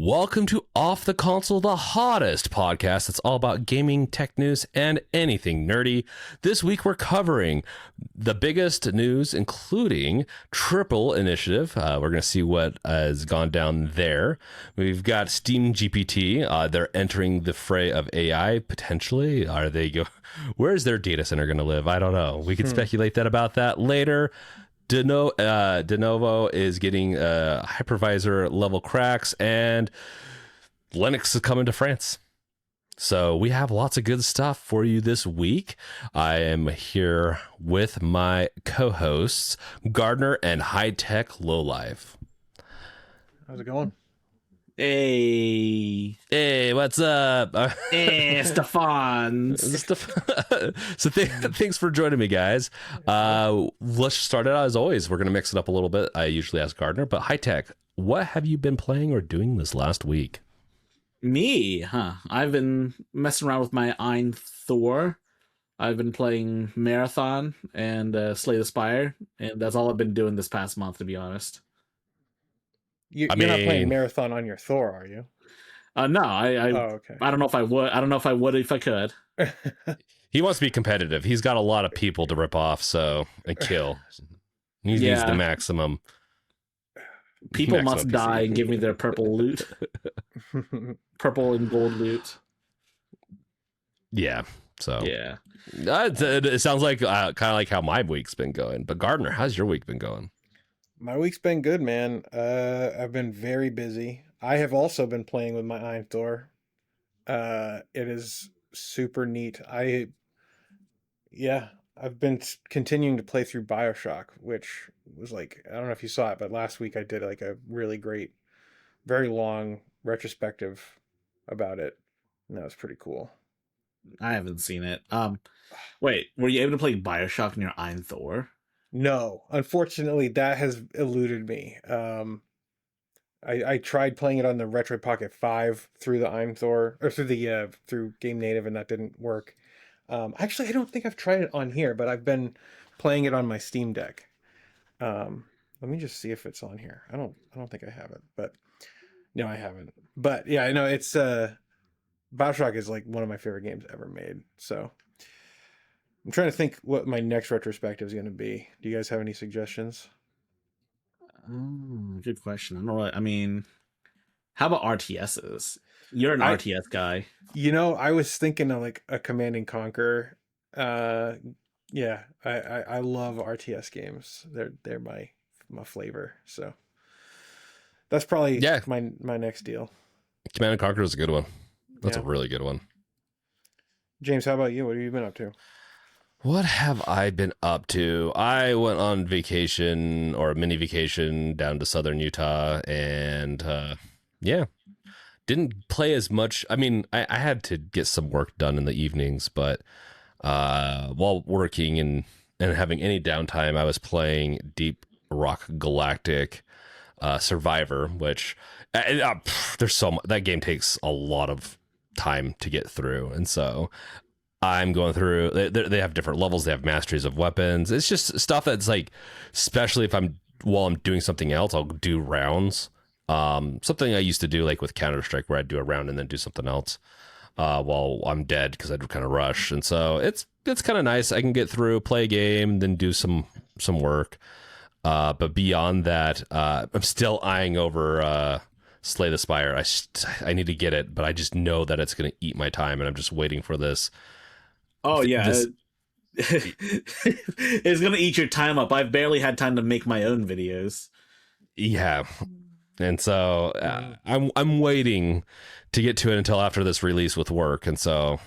Welcome to Off the Console, the hottest podcast that's all about gaming, tech news, and anything nerdy. This week we're covering the biggest news, including Triple Initiative. We're going to see what has gone down there. We've got Steam GPT. They're entering the fray of AI, potentially. Where's their data center going to live? I don't know. We could speculate about that later. Lenovo is getting hypervisor level cracks, and Linux is coming to France. So we have lots of good stuff for you this week. I am here with my co-hosts, Gardner and High Tech Lowlife. How's it going? Hey, what's up? Hey, Stefan. So thanks for joining me, guys. Let's start it out as always. We're going to mix it up a little bit. I usually ask Gardner, but High Tech, what have you been playing or doing this last week? Me, huh? I've been messing around with my Ein Thor. I've been playing Marathon and Slay the Spire, and that's all I've been doing this past month, to be honest. You're not playing Marathon on your Thor, are you? No, okay. I don't know if I would. I don't know if I would if I could. He wants to be competitive. He's got a lot of people to rip off and kill. He needs the maximum. People must die and give me their purple loot. Purple and gold loot. Yeah. So yeah, it sounds like kind of like how my week's been going. But Gardner, how's your week been going? My week's been good, man. I've been very busy. I have also been playing with my Ein Thor. It is super neat. I've been continuing to play through BioShock, which was like, I don't know if you saw it, but last week I did like a really great, very long retrospective about it. And that was pretty cool. I haven't seen it. Wait, were you able to play BioShock in your Ein Thor? No, unfortunately, that has eluded me. I tried playing it on the Retro Pocket 5 through the Ein Thor, or through Game Native, and that didn't work. Actually, I don't think I've tried it on here, but I've been playing it on my Steam Deck. Let me just see if it's on here. I don't think I have it, but no, I haven't. But yeah, I know it's BioShock is like one of my favorite games ever made. So I'm trying to think what my next retrospective is going to be. Do you guys have any suggestions? Good question. I don't know. I mean, how about RTSs? You're an RTS guy. You know, I was thinking of like a Command and Conquer. Yeah, I love RTS games. They're my flavor. So that's probably my next deal. Command and Conquer is a good one. That's a really good one. James, how about you? What have you been up to? What have I been up to? I went on vacation or a mini vacation down to southern Utah and didn't play as much. I mean, I had to get some work done in the evenings, but while working and having any downtime, I was playing Deep Rock Galactic Survivor, which there's so much. That game takes a lot of time to get through, and so I'm going through. They have different levels. They have masteries of weapons. It's just stuff that's like, especially while I'm doing something else, I'll do rounds. Something I used to do like with Counter-Strike, where I'd do a round and then do something else while I'm dead, because I'd kind of rush. And so it's kind of nice. I can get through, play a game, then do some work. But beyond that, I'm still eyeing over Slay the Spire. I need to get it, but I just know that it's going to eat my time, and I'm just waiting for this. Oh, yeah. It's going to eat your time up. I've barely had time to make my own videos. Yeah. And so I'm waiting to get to it until after this release with work. And so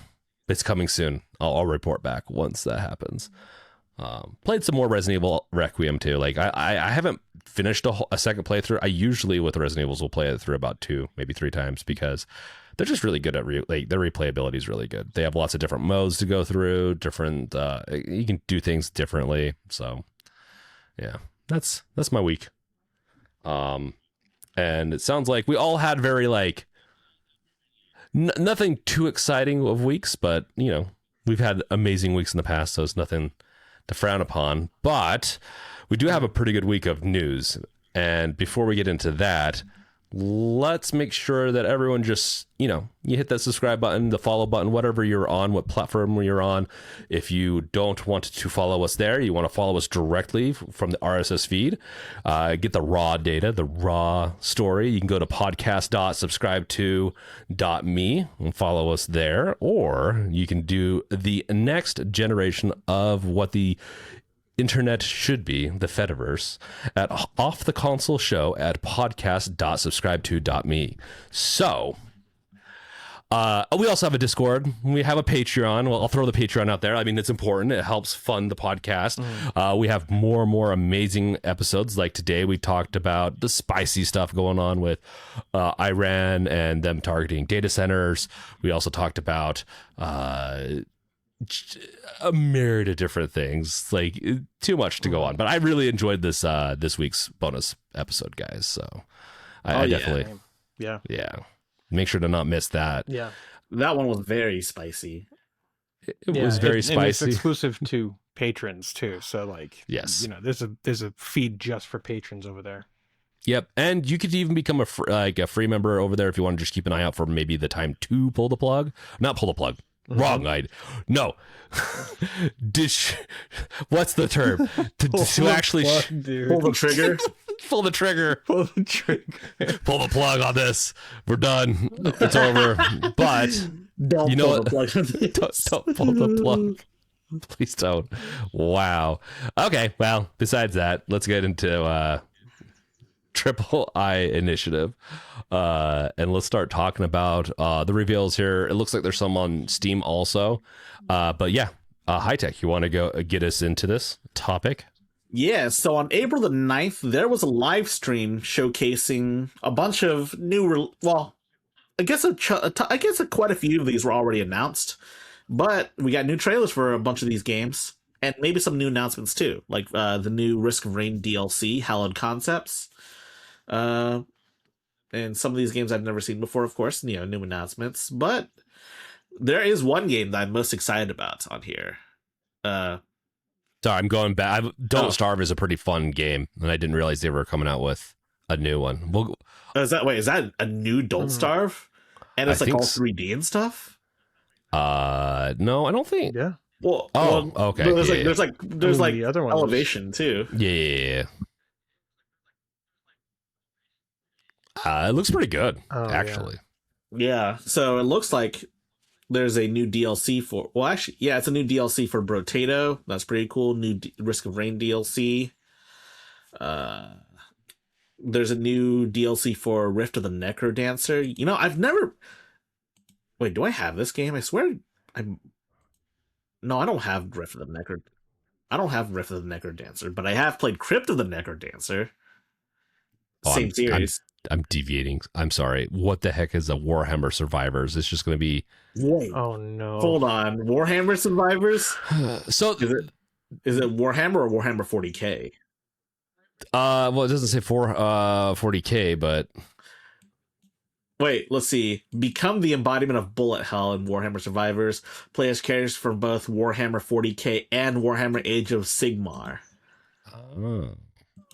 it's coming soon. I'll report back once that happens. Played some more Resident Evil Requiem too. Like I haven't finished a second playthrough. I usually with Resident Evils will play it through about 2, maybe 3 times, because they're just really good at their replayability is really good. They have lots of different modes to go through, different you can do things differently. So yeah, that's my week. And it sounds like we all had very like nothing too exciting of weeks, but you know, we've had amazing weeks in the past, so it's nothing to frown upon. But we do have a pretty good week of news. And before we get into that, let's make sure that everyone just, you hit that subscribe button, the follow button, whatever you're on, what platform you're on. If you don't want to follow us there, you want to follow us directly from the RSS feed, get the raw data, the raw story. You can go to podcast.subscribe2.me and follow us there, or you can do the next generation of what the internet should be, the Fediverse, at Off the Console Show at podcast.subscribe2.me. So, we also have a Discord. We have a Patreon. Well, I'll throw the Patreon out there. I mean, it's important. It helps fund the podcast. We have more and more amazing episodes. Like today, we talked about the spicy stuff going on with Iran and them targeting data centers. We also talked about a myriad of different things, like too much to go on, but I really enjoyed this week's bonus episode, guys, so I definitely yeah make sure to not miss that. That one was very spicy. It was very spicy, and it's spicy, exclusive to patrons too, so like, yes, there's a feed just for patrons over there. Yep, and you could even become a free member over there if you want to just keep an eye out for maybe the time to pull the plug. Not pull the plug. Wrong, no. What's the term? To actually pull the trigger. Pull the trigger. Pull the trigger. Pull the plug on this. We're done. It's over. But Don't pull the plug. Don't pull the plug. Please don't. Wow. Okay. Well, besides that, let's get into Triple I Initiative, and let's start talking about the reveals here. It looks like there's some on Steam also, but yeah, High Tech, you want to go get us into this topic? Yeah, so on April the 9th, there was a live stream showcasing a bunch of new I guess quite a few of these were already announced, but we got new trailers for a bunch of these games and maybe some new announcements too, like the new Risk of Rain DLC, Hallowed Concepts. And some of these games I've never seen before, of course, new announcements, but there is one game that I'm most excited about on here. Sorry, I'm going back. Don't Starve is a pretty fun game, and I didn't realize they were coming out with a new one. Is that a new Don't Starve? And it's like all 3D and stuff? No, I don't think. Yeah. Okay. There's like the other one Elevation too. Yeah. It looks pretty good, actually. Yeah. So it looks like there's a new DLC for. Well, actually, yeah, it's a new DLC for Brotato. That's pretty cool. New Risk of Rain DLC. There's a new DLC for Rift of the Necrodancer. I've never. Wait, do I have this game? I swear, No, I don't have Rift of the Necro. I don't have Rift of the Necrodancer, but I have played Crypt of the Necrodancer. Same series. I'm deviating. I'm sorry. What the heck is a Warhammer Survivors? It's just going to be. Wait. Oh no. Hold on. Warhammer Survivors? So is it Warhammer or Warhammer 40K? Well, it doesn't say 40K, but wait, let's see. Become the embodiment of bullet hell in Warhammer Survivors. Play as characters from both Warhammer 40K and Warhammer Age of Sigmar.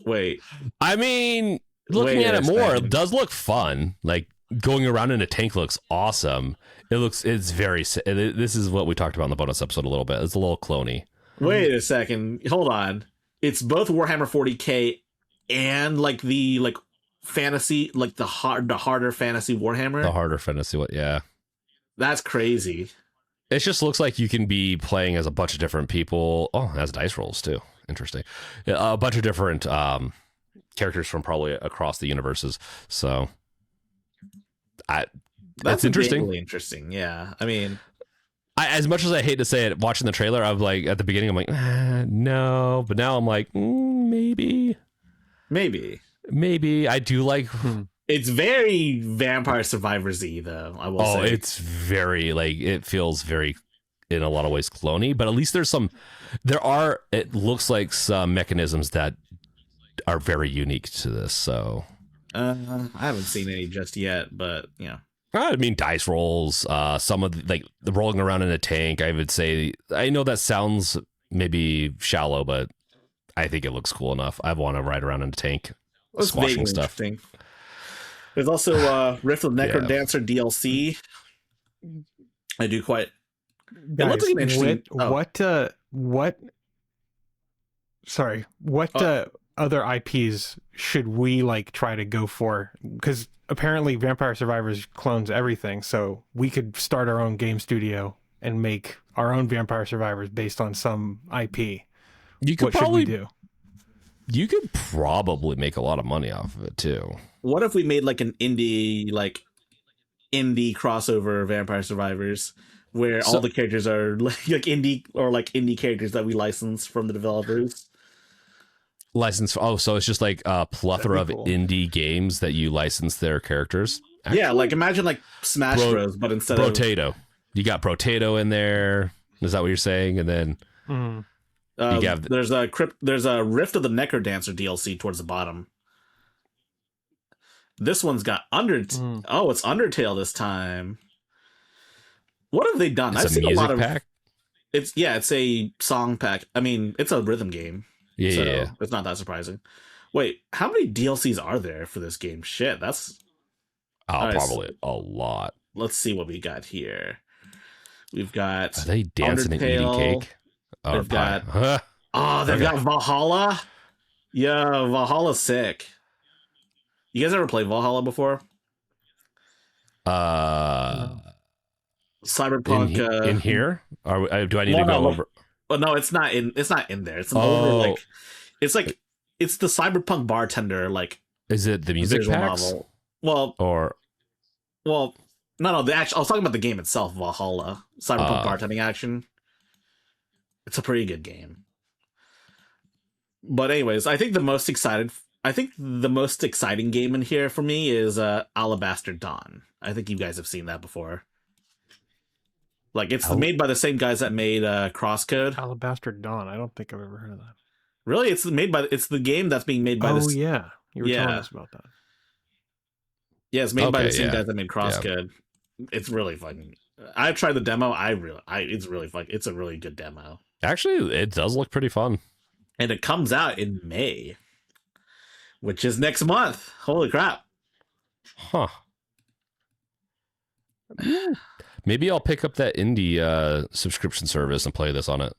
Wait. I mean, looking at it more, it does look fun. Like going around in a tank looks awesome. It's very. This is what we talked about in the bonus episode a little bit. It's a little cloney. Wait a second. Hold on. It's both Warhammer 40K and like the fantasy, like the harder fantasy Warhammer. The harder fantasy, yeah. That's crazy. It just looks like you can be playing as a bunch of different people. Oh, it has dice rolls too. Interesting. A bunch of different characters from probably across the universes. So that's interesting. Really interesting. Yeah. I mean, as much as I hate to say it, watching the trailer, I'm like, at the beginning, I'm like, no. But now I'm like, maybe. I do like. It's very Vampire Survivors-y, though, I will say. Oh, it's very, it feels very, in a lot of ways, cloney. But at least it looks like some mechanisms that are very unique to this. So I haven't seen any just yet, but, I mean, dice rolls, some of the rolling around in a tank, I would say. I know that sounds maybe shallow, but I think it looks cool enough. I want to ride around in a tank, squashing stuff. There's also Rift of the Yeah. Necrodancer DLC. I do quite. Guys, looks like an interesting- what sorry, what other IPs should we like try to go for? Because apparently Vampire Survivors clones everything, so we could start our own game studio and make our own Vampire Survivors based on some IP. You could What should we do? You could probably make a lot of money off of it too. What if we made like an indie crossover Vampire Survivors, where all the characters are like indie characters that we license from the developers? License. Oh, so it's just like a plethora of cool. indie games that you license their characters. Yeah, like imagine like Smash Bros, but instead of Brotato. You got Brotato in there. Is that what you're saying? And then there's a Rift of the Necrodancer DLC towards the bottom. This one's got it's Undertale this time. What have they done? It's I've a seen a music lot of pack. it's a song pack. I mean, it's a rhythm game. Yeah, So yeah. it's not that surprising. Wait, how many DLCs are there for this game? Shit, that's nice. Probably a lot. Let's see what we got here. We've got Are they dancing and eating Undertale. cake? Oh, They've got Huh? they've Okay. got Valhalla. Yeah, Valhalla's sick. You guys ever played Valhalla before? Cyberpunk in here? Do I need No, to go no, over? Oh no, it's not in there. It's an older it's the Cyberpunk bartender Is it the music visual packs? novel. Well, Or no, I was talking about the game itself, Valhalla. Cyberpunk bartending action. It's a pretty good game. But anyways, I think the most exciting game in here for me is Alabaster Dawn. I think you guys have seen that before. Like it's made by the same guys that made Crosscode. Alabaster Dawn. I don't think I've ever heard of that. Really, it's the game that's being made by Oh this. yeah, you were telling us about that. Yeah, it's made by the same yeah. guys that made Crosscode. It's really fun. I've tried the demo. It's really fun. It's a really good demo. actually, it does look pretty fun. And it comes out in May, which is next month. Holy crap. Huh. Maybe I'll pick up that indie subscription service and play this on it.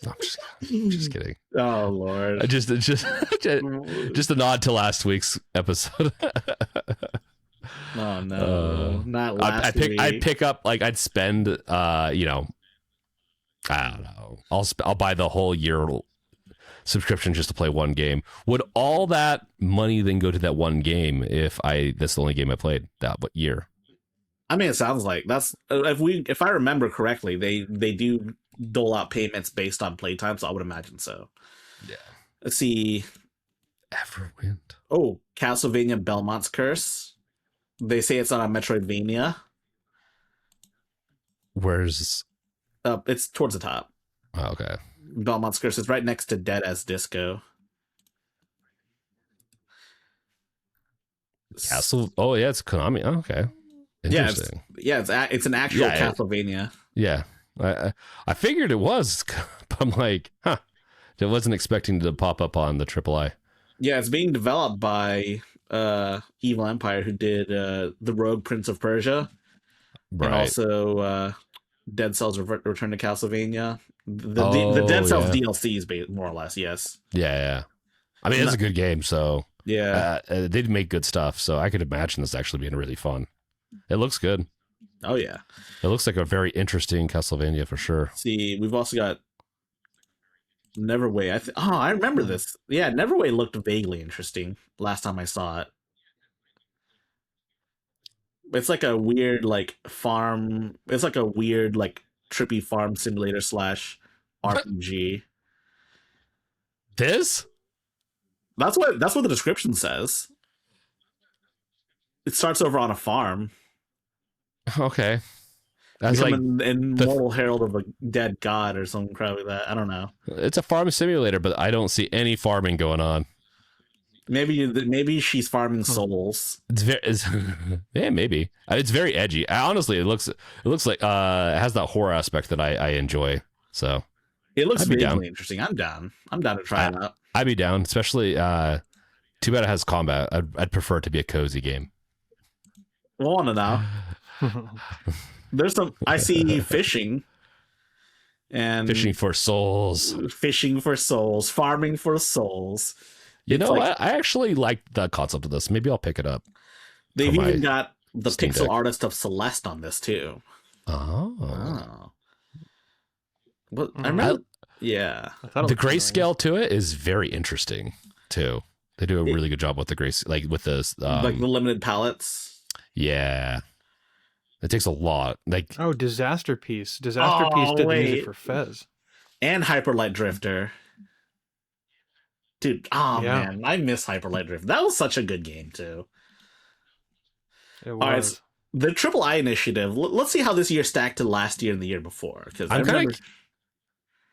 No, I'm just kidding. Oh Lord. Just a nod to last week's episode. Oh no. Not last week. I'd pick up I'd spend I don't know. I'll buy the whole year subscription just to play one game. Would all that money then go to that one game if that's the only game I played that year? I mean, it sounds like that's if I remember correctly, they do dole out payments based on playtime, so I would imagine so. Yeah. Let's see. Everwind. Oh, Castlevania Belmont's Curse. They say it's not a Metroidvania. Where's It's towards the top. Oh, okay. Belmont's Curse is right next to Dead as Disco. Castle. Oh yeah, it's Konami. Oh, okay. Interesting. It's an actual Castlevania. Yeah. I figured it was, but I'm like, I wasn't expecting to pop up on the AAA. Yeah, it's being developed by Evil Empire, who did the Rogue Prince of Persia, and also Dead Cells Return to Castlevania. The Dead Cells DLCs, more or less. Yes. Yeah. I mean, it's a good game, so yeah, they make good stuff. So I could imagine this actually being really fun. It looks good. Oh yeah, it looks like a very interesting Castlevania for sure. See, we've also got Neverway. I remember this. Yeah, Neverway looked vaguely interesting last time I saw it. It's like a weird farm. It's like a weird trippy farm simulator / RPG. This? That's what the description says. It starts over on a farm. Okay. That's an immortal herald of a dead god or some crap like that. I don't know. It's a farm simulator, but I don't see any farming going on. Maybe she's farming souls. Yeah, maybe. It's very edgy. Honestly, it looks like it has that horror aspect that I enjoy. So it looks really interesting. I'm down. I'm down to try it out. I'd be down, especially Too bad it has combat. I'd prefer it to be a cozy game. Want to know? There's some. I see fishing. And Fishing for souls. Farming for souls. You It's know, like- I actually like the concept of this. Maybe I'll pick it up. They've for even my got the Steam pixel Deck. artist of Celeste on this too. Oh. But I Mhm. remember. Yeah. I thought it The looked familiar. grayscale to it is very interesting too. They do a really good job with the grace, like with this. Like the limited palettes. Yeah, it takes a lot. Like Oh, Disaster Piece. Disaster Piece did the wait. music for Fez. And Hyper Light Drifter. Dude, Yeah. man, I miss Hyper Light Drifter. That was such a good game too. It right, was. The Triple I initiative. Let's see how this year stacked to last year and the year before. Because I I'm kind remember.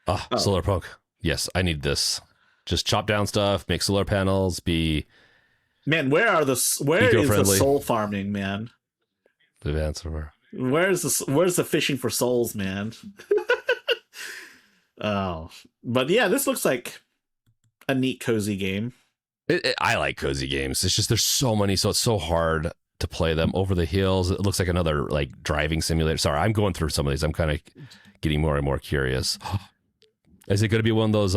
of Oh. solar poke. Yes, I need this. Just chop down stuff, make solar panels, be Man, where is the Eco-friendly. soul farming, man? advanced over. Where's the fishing for souls, man? Oh, but yeah, this looks like a neat, cozy game. I like cozy games. It's just there's so many, so it's so hard to play them. Over the Hills. It looks like another like driving simulator. Sorry, I'm going through some of these. I'm kind of getting more and more curious. Is it going to be one of those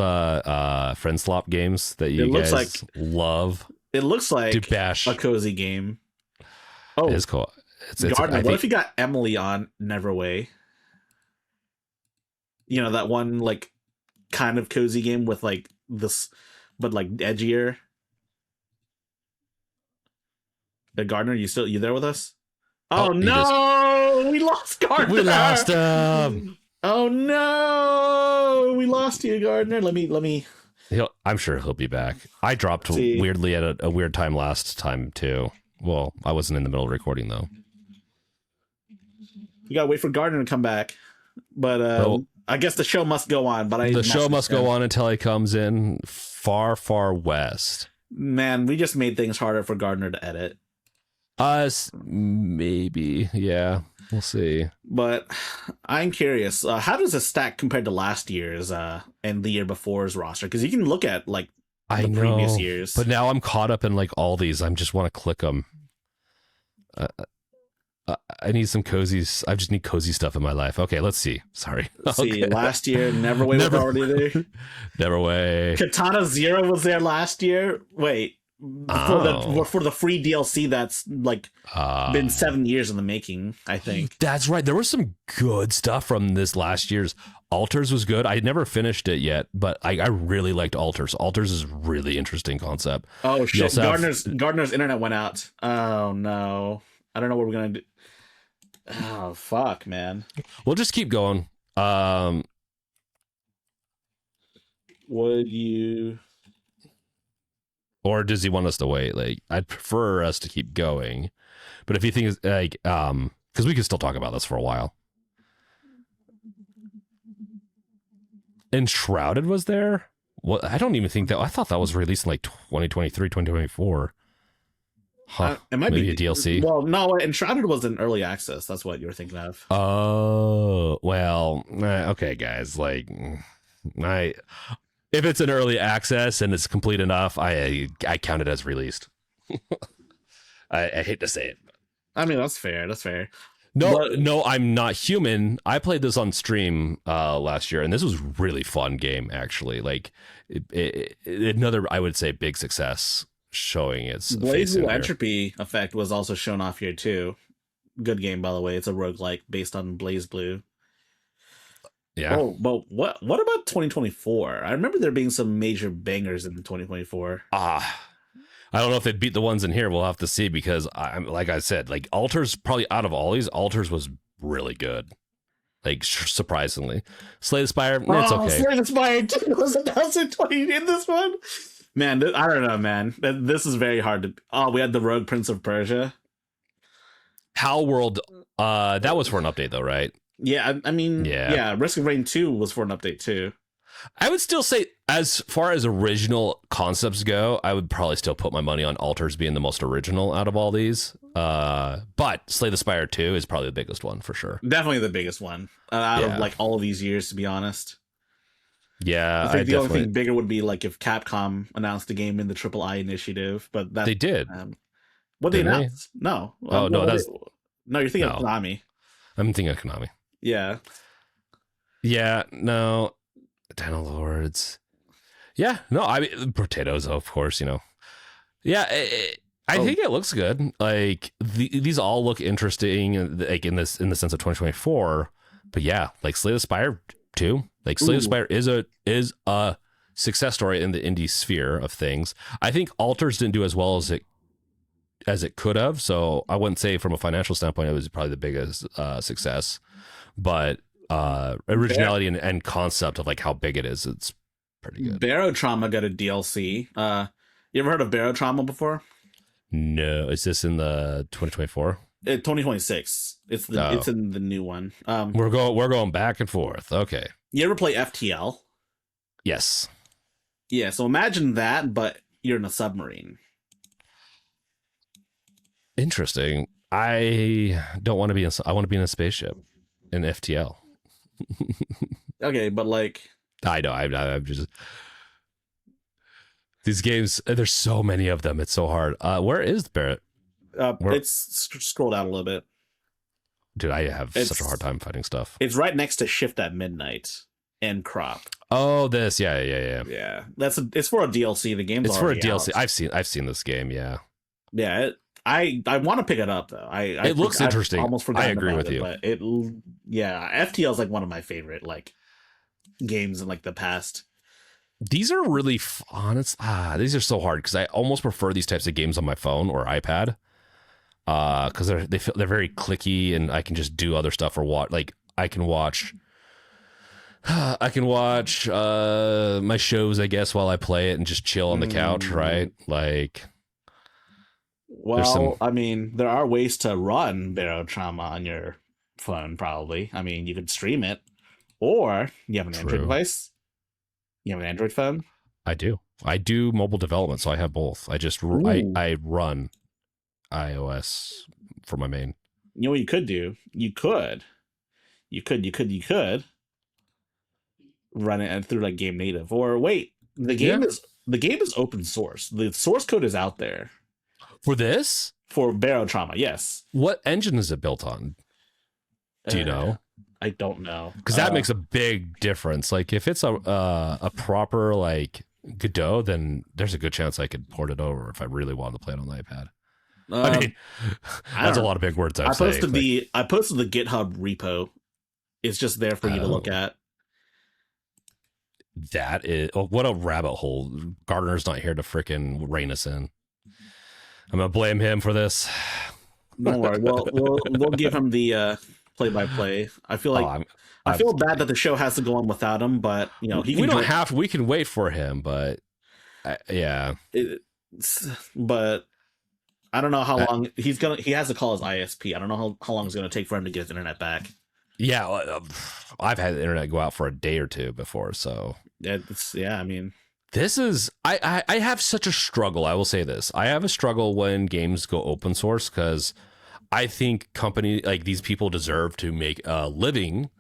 friend slop games that you It looks guys love It looks like to bash? a cozy game. Oh, It is cool. It's Gardner, I what think, if you got Emily on Neverway? You know, that one like kind of cozy game with like this, but like edgier. Gardner, you there with us? Oh, Oh, he no, we lost Gardner. we lost him. Oh no, we lost you, Gardner. Let me. I'm sure he'll be back. I dropped See. weirdly at a weird time last time too. Well, I wasn't in the middle of recording though. We gotta wait for Gardner to come back. But Well, I guess the show must go on. But the show must go on until he comes in far, far west. Man, we just made things harder for Gardner to edit. Us, maybe. Yeah, we'll see. But I'm curious, how does this stack compared to last year's and the year before's roster? Because you can look at like I the know, previous years. but now I'm caught up in like all these. I just want to click them. I need some cozy. I just need cozy stuff in my life. Okay, let's see. Sorry. See, Okay. last year Neverway was already there. Never way. Katana Zero was there last year. Wait, Oh. for the free DLC that's like been 7 years in the making, I think. That's right. There was some good stuff from this last year's. Altars was good. I never finished it yet, but I really liked Altars. Altars is a really interesting concept. Oh shit! also have- Gardner's internet went out. Oh no! I don't know what we're gonna do. Oh fuck, man! We'll just keep going. Would you? Or does he want us to wait? Like, I'd prefer us to keep going. But if you think it's like, because we can still talk about this for a while. Enshrouded was there? Well, I don't even think that. I thought that was released in like 2023, 2024. Huh. It might Maybe be a DLC. Well, no, Enshrouded was in early access. That's what you were thinking of. Oh, well, okay, guys. Like, if it's an early access and it's complete enough, I count it as released. I hate to say it. I mean, that's fair. That's fair. No, But- no, I'm not human. I played this on stream last year, and this was a really fun game, actually. Like, another, I would say, big success showing its Blaze face in Blue here. Entropy Effect was also shown off here too. Good game, by the way. It's a roguelike based on Blaze Blue. Yeah. Oh, but what about 2024? I remember there being some major bangers in 2024. I don't know if they beat the ones in here. We'll have to see because I'm like I said, like Altars probably out of all these, Altars was really good. Like surprisingly, Slay the Spire, it's okay. Slay the Spire 2 was announced in 20 in this one. Man, I don't know, man. This is very hard to. Oh, we had the Rogue Prince of Persia. How World, that was for an update though, right? Yeah, I mean, Yeah. yeah. Risk of Rain 2 was for an update too. I would still say, as far as original concepts go, I would probably still put my money on Altars being the most original out of all these. But Slay the Spire 2 is probably the biggest one for sure. Definitely the biggest one out Yeah. of like all of these years, to be honest. Yeah, I I think the only definitely thing bigger would be like if Capcom announced a game in the Triple I initiative, but that they did, what they didn't they? announced? No, Oh no, that's no. You're thinking of no. Konami. I'm thinking of Konami. Yeah, Yeah, no, Dino Lords. Yeah, no, I mean potatoes, of course. Yeah, I Oh. think it looks good. Like these all look interesting, like in the sense of 2024. But yeah, like Slay the Spire too. Like Slay the Ooh. Spire is a success story in the indie sphere of things. I think Alters didn't do as well as it could have. So I wouldn't say from a financial standpoint it was probably the biggest success, but originality and concept of like how big it is, it's pretty good. Barotrauma got a DLC. You ever heard of Barotrauma before? No, is this in the 2024? 2026. It's in the new one. We're going back and forth. Okay. You ever play FTL? Yes. Yeah, so imagine that, but you're in a submarine. Interesting. I don't want to be I want to be in a spaceship in FTL. Okay, but like I know. I'm just these games. There's so many of them. It's so hard. Where is Barrett? it's scrolled out a little bit. Dude, I have such a hard time finding stuff. It's right next to Shift at Midnight and Crop. Oh, this. Yeah. Yeah, it's for a DLC. The game's It's for a already DLC. out. I've seen this game. Yeah. Yeah, I want to pick it up though. It looks interesting. I've almost forgotten I agree about with it, you. but FTL is like one of my favorite like games in like the past. These are really honest. These are so hard because I almost prefer these types of games on my phone or iPad. Because they're very clicky and I can just do other stuff or watch. Like I can watch my shows, I guess, while I play it and just chill on the couch, right? Like, well, I mean, there are ways to run Barotrauma on your phone. Probably, I mean, you could stream it, or you have an Android device. You have an Android phone. I do mobile development, so I have both. I run iOS for my main. You know what you could do? You could run it through like Game Native, or wait, the game is open source. The source code is out there for this for Barotrauma. Yes. What engine is it built on? Do you know? I don't know, because that makes a big difference. Like if it's a proper like Godot, then there's a good chance I could port it over if I really wanted to play it on the iPad. I mean, that's a lot of big words. I posted the GitHub repo. It's just there for you to look at. That is what a rabbit hole. Gardner's not here to frickin' rein us in. I'm gonna blame him for this. Don't worry. We'll give him the play-by-play. I feel like I feel bad that the show has to go on without him, but we don't have to. We can wait for him, but yeah. But I don't know how long he has to call his ISP. I don't know how long it's going to take for him to get his internet back. Yeah, I've had the internet go out for a day or two before, so I mean, this is I have such a struggle. I will say this: I have a struggle when games go open source because I think company like these people deserve to make a living.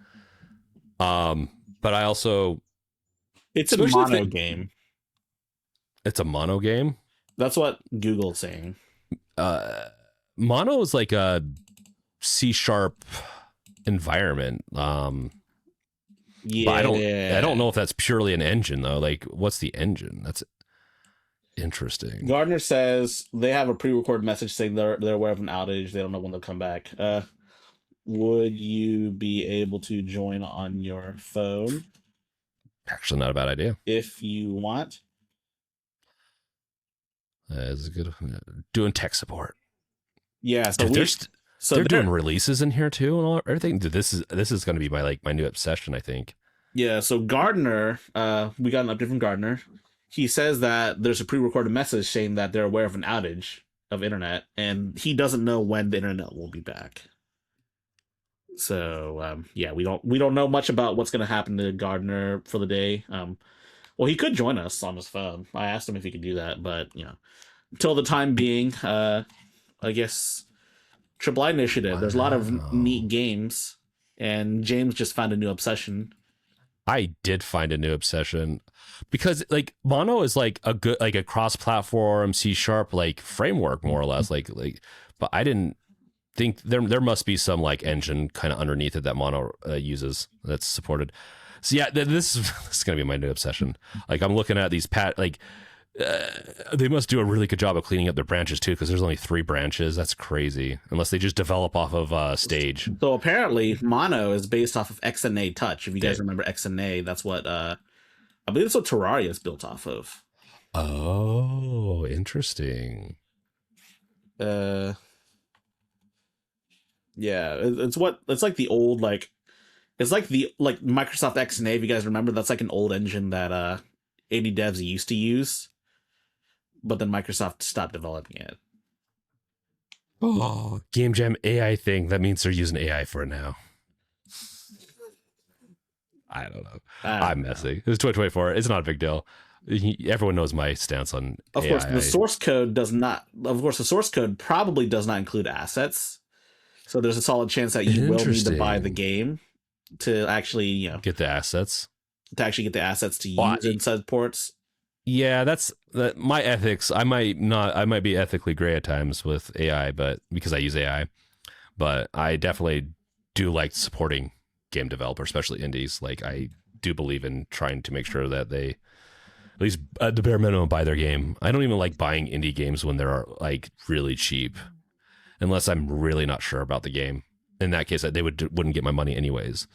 But I also it's a mono game. It's a mono game. That's what Google's saying. Mono is like a C# environment. Yeah, but I don't know if that's purely an engine though. Like, what's the engine? That's interesting. Gardner says they have a pre-recorded message saying they're aware of an outage. They don't know when they'll come back. Would you be able to join on your phone? Actually, not a bad idea. If you want. It's good. Doing tech support. Yeah, so Dude, they're doing releases in here too and all everything. Dude, this is going to be my new obsession, I think. Yeah, so Gardner, we got an update from Gardner. He says that there's a pre-recorded message saying that they're aware of an outage of internet, and he doesn't know when the internet will be back. So we don't know much about what's going to happen to Gardner for the day. Well, he could join us on his phone. I asked him if he could do that, but until the time being, I guess Triple I Initiative. There's a lot of neat games, and James just found a new obsession. I did find a new obsession because like Mono is like a good like a cross-platform C# like framework more or less but I didn't think there must be some like engine kind of underneath it that Mono uses that's supported. So yeah, this is going to be my new obsession. Like I'm looking at these they must do a really good job of cleaning up their branches too, because there's only 3 branches. That's crazy. Unless they just develop off of Stage. So apparently, Mono is based off of XNA Touch. If you guys remember XNA, that's what I believe it's what Terraria is built off of. Oh, interesting. Yeah, it's like the old it's like the Microsoft XNA. If you guys remember, that's like an old engine that 80 devs used to use, but then Microsoft stopped developing it. Oh, Game Jam AI thing. That means they're using AI for it now. I don't know. I'm messy. It's 2024. It's not a big deal. Everyone knows my stance on AI. Of course, the source code does not. Of course, the source code probably does not include assets. So there's a solid chance that you will need to buy the game to actually, get the assets. To actually get the assets to use inside ports. Yeah, that's my ethics. I might be ethically gray at times with AI, but because I use AI, but I definitely do like supporting game developers, especially indies. Like I do believe in trying to make sure that they at least at the bare minimum buy their game. I don't even like buying indie games when they're like really cheap, unless I'm really not sure about the game. In that case, they wouldn't get my money anyways.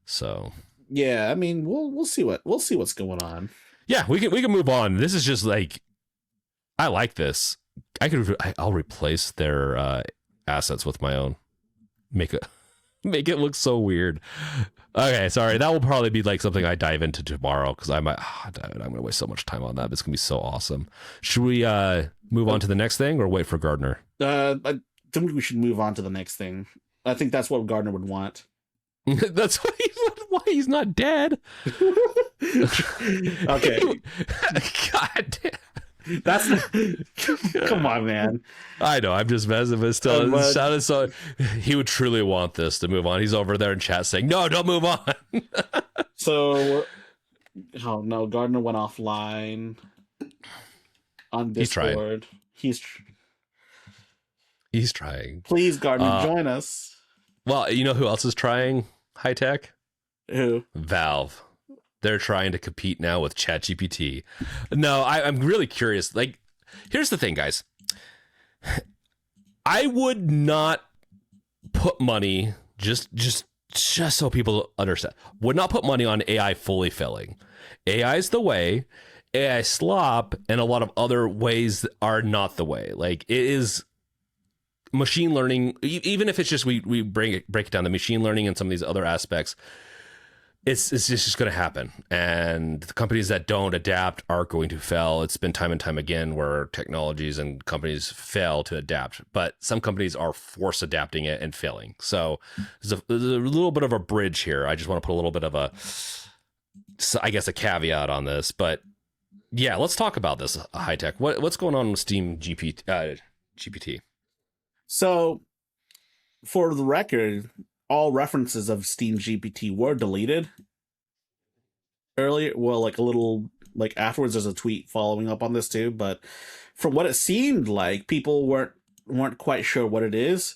So yeah, I mean, we'll see what's going on. Yeah, we can move on. This is just like, I like this. I'll replace their assets with my own. Make it look so weird. Okay, sorry. That will probably be like something I dive into tomorrow because I'm gonna waste so much time on that. But it's gonna be so awesome. Should we move on to the next thing or wait for Gardner? I think we should move on to the next thing. I think that's what Gardner would want. That's why he's not dead. Okay. God damn. That's come on, man. I know. I'm just messing, but still, it sounded so. He would truly want this to move on. He's over there in chat saying, "No, don't move on." So, oh no, Gardner went offline on Discord. He's trying. Please, Gardner, join us. Well, you know who else is trying high tech? Who? Valve. They're trying to compete now with ChatGPT. No, I'm really curious. Like, here's the thing, guys. I would not put money, just so people understand, would not put money on AI fully failing. AI is the way. AI slop and a lot of other ways are not the way. Like, it is machine learning, even if it's just we break it down, the machine learning and some of these other aspects, it's just going to happen, and the companies that don't adapt are going to fail. It's been time and time again where technologies and companies fail to adapt, but some companies are force adapting it and failing. So there's a little bit of a bridge here. I just want to put a little bit of a caveat on this, but yeah, let's talk about this high tech. What's going on with Steam GPT? So, for the record, all references of Steam GPT were deleted earlier. Well, like a little, like afterwards, there's a tweet following up on this too. But from what it seemed like, people weren't quite sure what it is.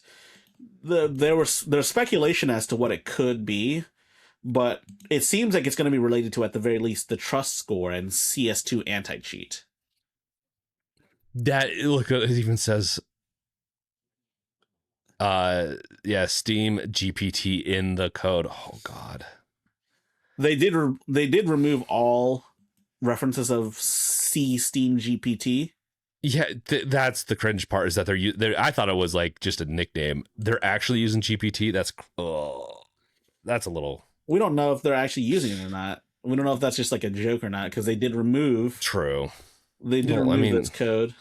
There's speculation as to what it could be, but it seems like it's going to be related to, at the very least, the trust score and CS2 anti-cheat. That, look, it even says Steam GPT in the code. Oh god. They did remove all references of Steam GPT. Yeah, that's the cringe part, is that they're I thought it was like just a nickname. They're actually using GPT. That's a little. We don't know if they're actually using it or not. We don't know if that's just like a joke or not, because they did remove. True. They did remove its code.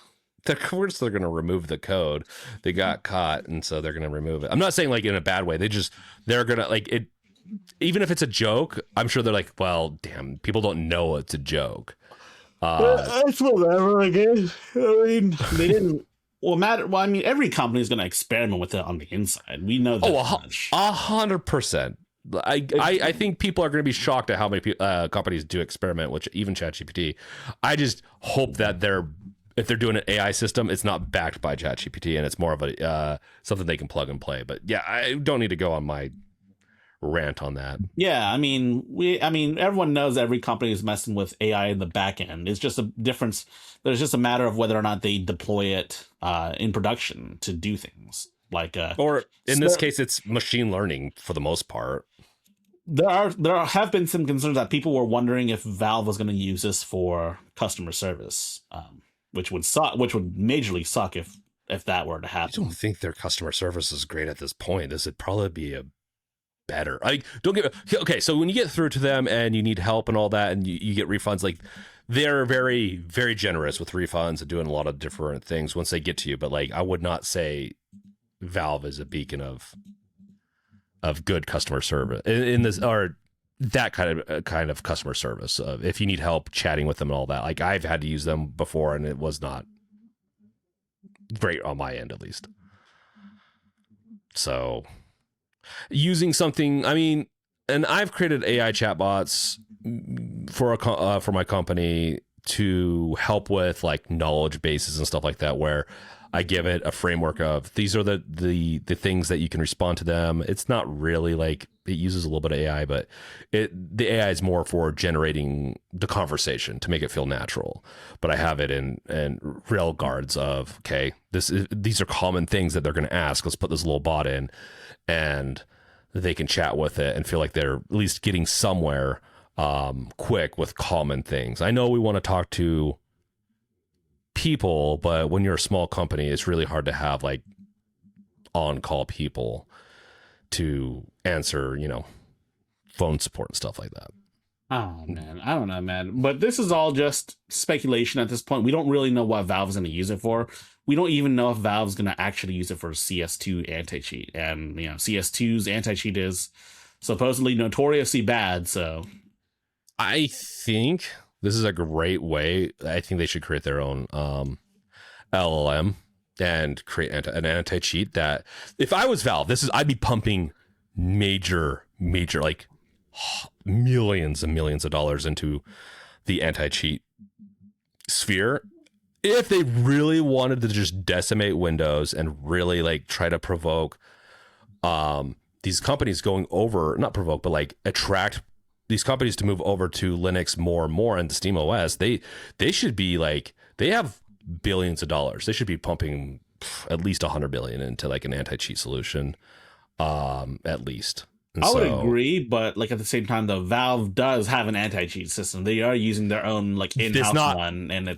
Of course they're going to remove the code. They got caught, and so they're going to remove it. I'm not saying like in a bad way. They're going to like it. Even if it's a joke, I'm sure they're like, well, damn, people don't know it's a joke. That's whatever, I guess. I mean, they didn't. Well, every company is going to experiment with it on the inside. We know that. 100%. I think people are going to be shocked at how many companies do experiment, which even ChatGPT. I just hope that if they're doing an AI system, it's not backed by ChatGPT and it's more of a something they can plug and play. But yeah, I don't need to go on my rant on that. Yeah, I mean, everyone knows every company is messing with AI in the back end. It's just a difference. There's just a matter of whether or not they deploy it in production to do things like. Or in this case, it's machine learning for the most part. There have been some concerns that people were wondering if Valve was going to use this for customer service, which would suck. Which would majorly suck if that were to happen. I don't think their customer service is great at this point. This would probably be a better. Okay, so when you get through to them and you need help and all that, and you get refunds, like they're very, very generous with refunds and doing a lot of different things once they get to you. But like, I would not say Valve is a beacon of good customer service in this, or that kind of customer service. If you need help chatting with them and all that, like I've had to use them before, and it was not great on my end, at least. So. Using something, I mean, and I've created AI chatbots for my company to help with like knowledge bases and stuff like that, where I give it a framework of these are the things that you can respond to them. It's not really like it uses a little bit of AI, but the AI is more for generating the conversation to make it feel natural. But I have it in rail guards of, okay, these are common things that they're going to ask. Let's put this little bot in, and they can chat with it and feel like they're at least getting somewhere quick with common things. I know we want to talk to people, but when you're a small company, it's really hard to have like on-call people to answer, phone support and stuff like that. Oh man, I don't know, man. But this is all just speculation at this point. We don't really know what Valve's going to use it for. We don't even know if Valve's going to actually use it for CS2 anti-cheat. And CS2's anti-cheat is supposedly notoriously bad. So I think this is a great way. I think they should create their own LLM and create an anti-cheat that, if I was Valve, I'd be pumping major like millions and millions of dollars into the anti-cheat sphere. If they really wanted to just decimate Windows and really like try to provoke these companies going over, not provoke, but like attract these companies to move over to Linux more and more and the Steam OS, they should be like, they have billions of dollars. They should be pumping at least 100 billion into like an anti-cheat solution, at least. And I would agree, but like at the same time, though, Valve does have an anti-cheat system. They are using their own like in-house one, and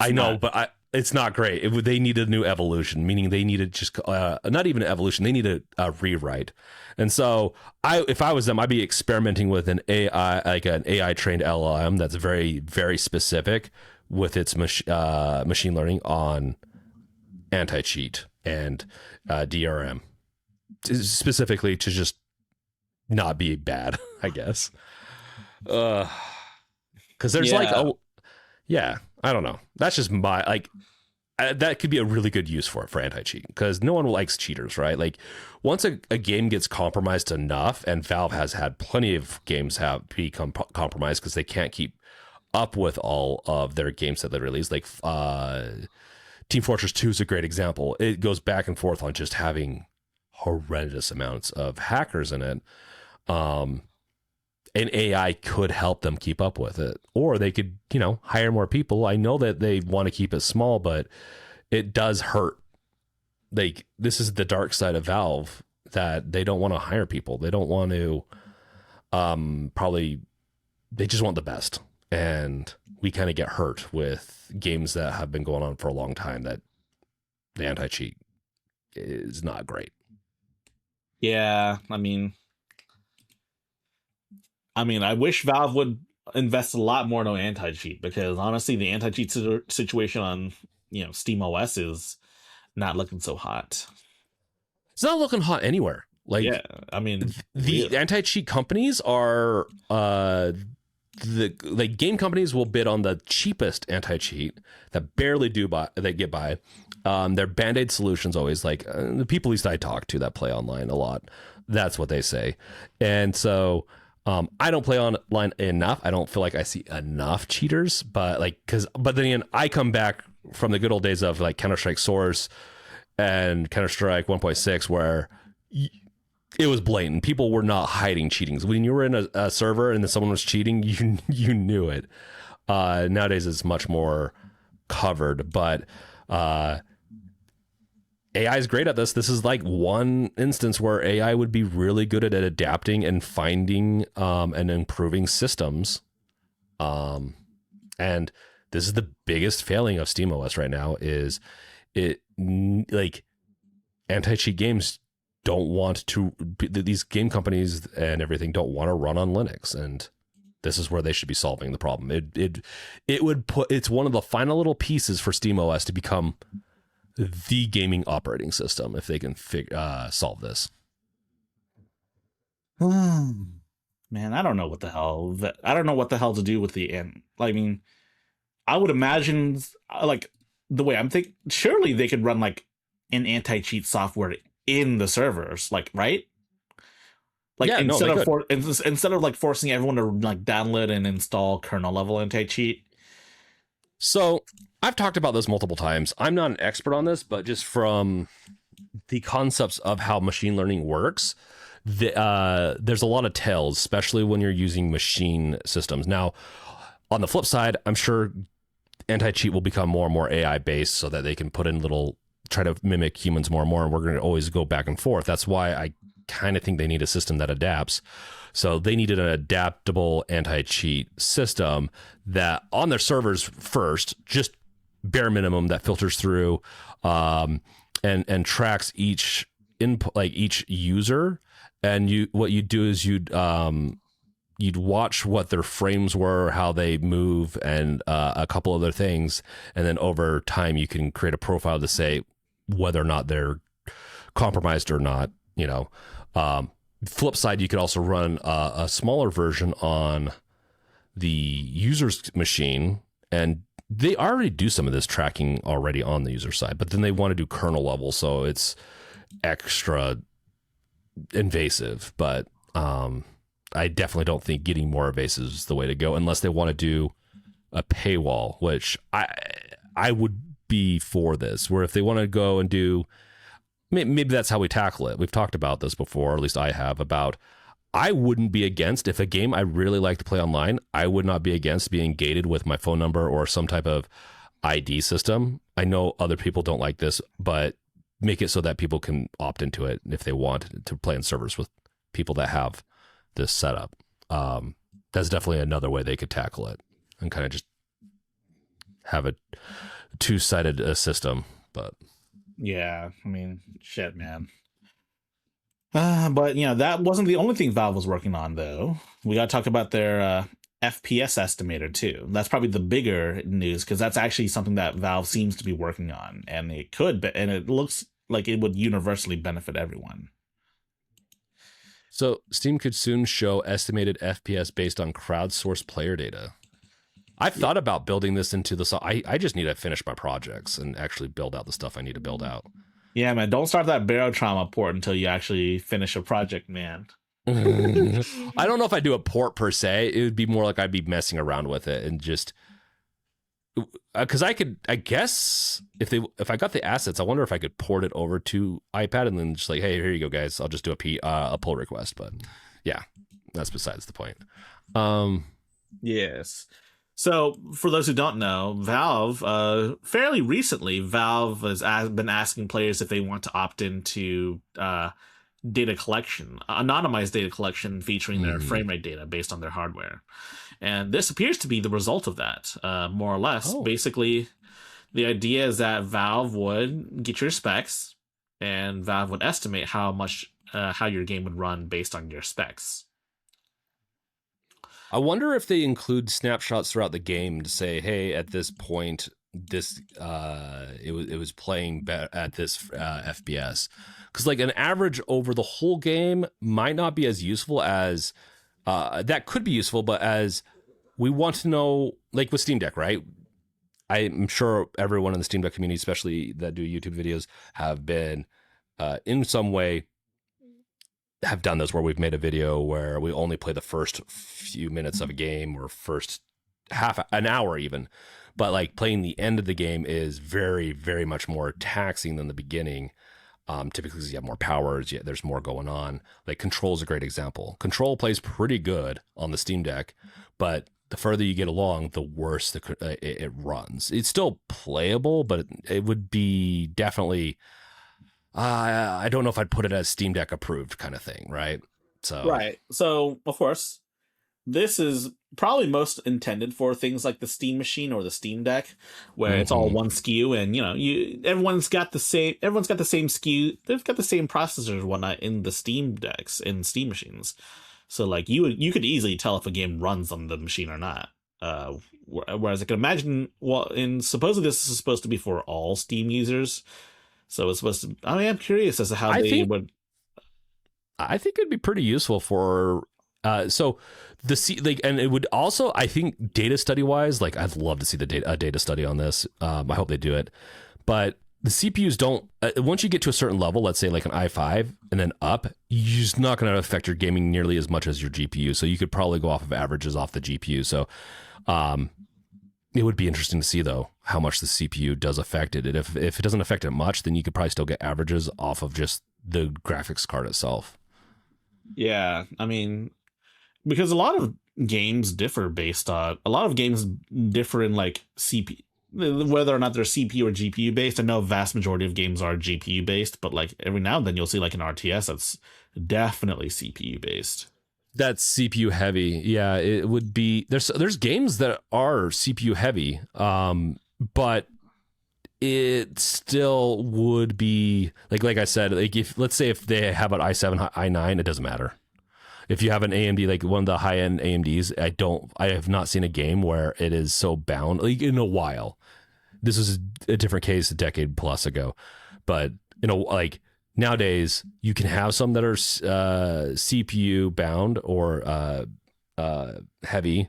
it's not great. They need a new evolution, meaning they needed just not even an evolution. They need a rewrite. And so, if I was them, I'd be experimenting with an AI trained LLM that's very, very specific with its machine learning on anti-cheat and DRM, specifically to just not be bad, I guess. Because there's I don't know. That's just my that could be a really good use for anti-cheat, because no one likes cheaters, right? Like once a game gets compromised enough, and Valve has had plenty of games have become compromised because they can't keep up with all of their games that they release. Like Team Fortress 2 is a great example. It goes back and forth on just having horrendous amounts of hackers in it. And AI could help them keep up with it, or they could, hire more people. I know that they want to keep it small, but it does hurt. Like, this is the dark side of Valve, that they don't want to hire people. They don't want to, they just want the best. And we kind of get hurt with games that have been going on for a long time, that the anti-cheat is not great. Yeah, I mean, I wish Valve would invest a lot more in anti-cheat, because honestly, the anti-cheat situation on Steam OS is not looking so hot. It's not looking hot anywhere. Like, yeah, I mean, the anti-cheat companies are the game companies will bid on the cheapest anti-cheat that barely they get by. They're band-aid solutions always, like the people at least I talk to that play online a lot. That's what they say. And so I don't play online enough. I don't feel like I see enough cheaters, but but then again, I come back from the good old days of like Counter-Strike Source and Counter-Strike 1.6 where it was blatant. People were not hiding cheatings. When you were in a server and then someone was cheating, you knew it. Nowadays it's much more covered, but AI is great at this. This is like one instance where AI would be really good at adapting and finding and improving systems. And this is the biggest failing of SteamOS right now is like anti-cheat games don't want to, these game companies and everything don't want to run on Linux. And this is where they should be solving the problem. It's one of the final little pieces for SteamOS to become the gaming operating system if they can solve this. Man, I don't know what the hell to do with the end. I mean, I would imagine like the way I'm thinking, surely they could run like an anti-cheat software in the servers, like, right? Like, yeah, instead of like forcing everyone to like download and install kernel level anti-cheat. So I've talked about this multiple times. I'm not an expert on this, but just from the concepts of how machine learning works, there's a lot of tells, especially when you're using machine systems. Now, on the flip side, I'm sure anti-cheat will become more and more AI based so that they can put in try to mimic humans more and more. And we're going to always go back and forth. That's why I kind of think they need a system that adapts. So they needed an adaptable anti-cheat system that on their servers first, just bare minimum, that filters through and tracks each input, like each user. And what you do is you'd watch what their frames were, how they move, and a couple other things. And then over time, you can create a profile to say whether or not they're compromised or not. Flip side, you could also run a smaller version on the user's machine, and they already do some of this tracking already on the user side, but then they want to do kernel level, so it's extra invasive. But I definitely don't think getting more invasive is the way to go, unless they want to do a paywall, which I would be for this, where if they want to go and do, maybe that's how we tackle it. We've talked about this before, or at least I have, about I wouldn't be against, if a game I really like to play online, I would not be against being gated with my phone number or some type of ID system. I know other people don't like this, but make it so that people can opt into it if they want to play in servers with people that have this setup. That's definitely another way they could tackle it and kind of just have a two-sided system. But yeah, I mean, shit, man. But that wasn't the only thing Valve was working on, though. We got to talk about their FPS estimator too. That's probably the bigger news, because that's actually something that Valve seems to be working on, and it looks like it would universally benefit everyone. So Steam could soon show estimated FPS based on crowdsourced player data. I've thought about building this into the. I just need to finish my projects and actually build out the stuff I need to build out. Yeah, man, don't start that Barotrauma port until you actually finish a project, man. I don't know if I do a port per se. It would be more like I'd be messing around with it and just because I guess if I got the assets, I wonder if I could port it over to iPad and then just like, hey, here you go, guys. I'll just do a pull request. But yeah, that's besides the point. Yes. So, for those who don't know, Valve, fairly recently, Valve has been asking players if they want to opt into data collection, anonymized data collection featuring their frame rate data based on their hardware. And this appears to be the result of that, more or less. Oh. Basically, the idea is that Valve would get your specs, and Valve would estimate how your game would run based on your specs. I wonder if they include snapshots throughout the game to say, hey, at this point, this it was playing at this FPS. Because like an average over the whole game might not be as useful as that could be useful, but as we want to know, like with Steam Deck, right? I'm sure everyone in the Steam Deck community, especially that do YouTube videos, have been in some way have done this where we've made a video where we only play the first few minutes of a game or first half an hour even, but like playing the end of the game is very, very much more taxing than the beginning. Typically because you have more powers, there's more going on. Like Control is a great example. Control plays pretty good on the Steam Deck, but the further you get along, the worse it runs. It's still playable, but it would be definitely, I don't know if I'd put it as Steam Deck approved kind of thing, right? So Right. So, of course, this is probably most intended for things like the Steam Machine or the Steam Deck, where it's all one SKU, and everyone's got the same SKU. They've got the same processors and whatnot in the Steam Decks and Steam Machines. So like you could easily tell if a game runs on the machine or not. Whereas I can imagine, supposedly this is supposed to be for all Steam users. So it's supposed to. I mean, I'm curious as to how would. I think it'd be pretty useful for. So and it would also, I think, data study wise, like I'd love to see a data study on this. I hope they do it, but the CPUs don't. Once you get to a certain level, let's say like an i5 and then up, you're just not going to affect your gaming nearly as much as your GPU. So you could probably go off of averages off the GPU. So, it would be interesting to see though how much the CPU does affect it. And if it doesn't affect it much, then you could probably still get averages off of just the graphics card itself. Yeah, I mean, because a lot of games differ in like CPU, whether or not they're CPU or GPU based. I know a vast majority of games are GPU based, but like every now and then you'll see like an RTS that's definitely CPU based. That's CPU heavy. Yeah, it would be. There's games that are CPU heavy, but it still would be like I said, like if let's say if they have an i7, i9, it doesn't matter. If you have an AMD, like one of the high end AMDs, I have not seen a game where it is so bound like in a while. This was a different case a decade plus ago, but like nowadays you can have some that are CPU bound or heavy,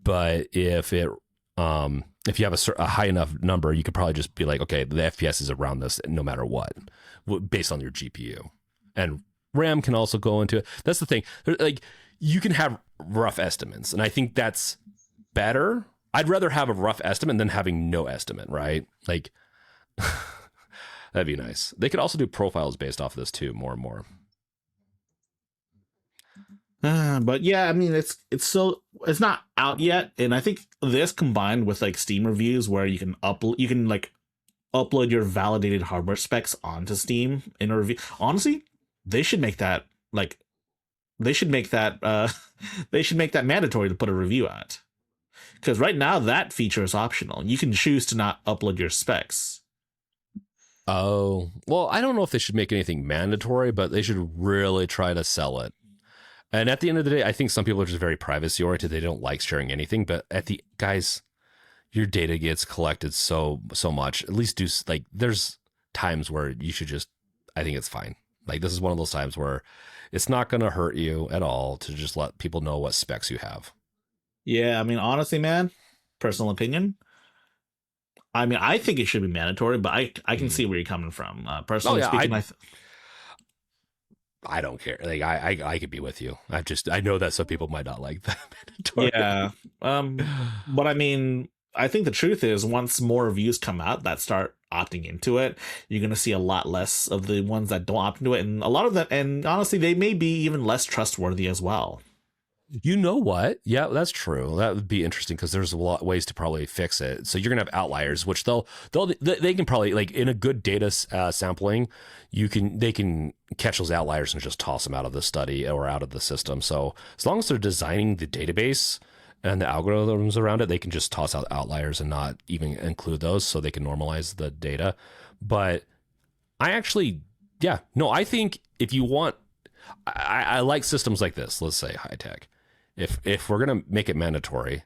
but if you have a high enough number, you could probably just be like, okay, the FPS is around this no matter what, based on your GPU. And RAM can also go into it. That's the thing. Like you can have rough estimates, and I think that's better. I'd rather have a rough estimate than having no estimate, right? Like that'd be nice. They could also do profiles based off of this too, more and more. But yeah, I mean, it's not out yet, and I think this combined with like Steam reviews, where you can upload your validated hardware specs onto Steam in a review. Honestly, they should make that they should make that mandatory to put a review out. Because right now that feature is optional. You can choose to not upload your specs. Oh, well, I don't know if they should make anything mandatory, but they should really try to sell it. And at the end of the day, I think some people are just very privacy oriented. They don't like sharing anything. But guys, your data gets collected so much. At least there's times where you should just. I think it's fine. Like this is one of those times where it's not going to hurt you at all to just let people know what specs you have. Yeah, I mean, honestly, man, personal opinion. I mean, I think it should be mandatory, but I can see where you're coming from. Personally speaking, I don't care. Like I could be with you. I know that some people might not like that mandatory. Yeah. But I mean, I think the truth is once more reviews come out that start opting into it, you're going to see a lot less of the ones that don't opt into it. And a lot of them, and honestly, they may be even less trustworthy as well. You know what? Yeah, that's true. That would be interesting because there's a lot of ways to probably fix it. So you're gonna have outliers, which they can probably, like in a good data sampling, they can catch those outliers and just toss them out of the study or out of the system. So as long as they're designing the database and the algorithms around it, they can just toss out outliers and not even include those, so they can normalize the data. But I think if you want, I like systems like this. Let's say high tech. If we're gonna make it mandatory,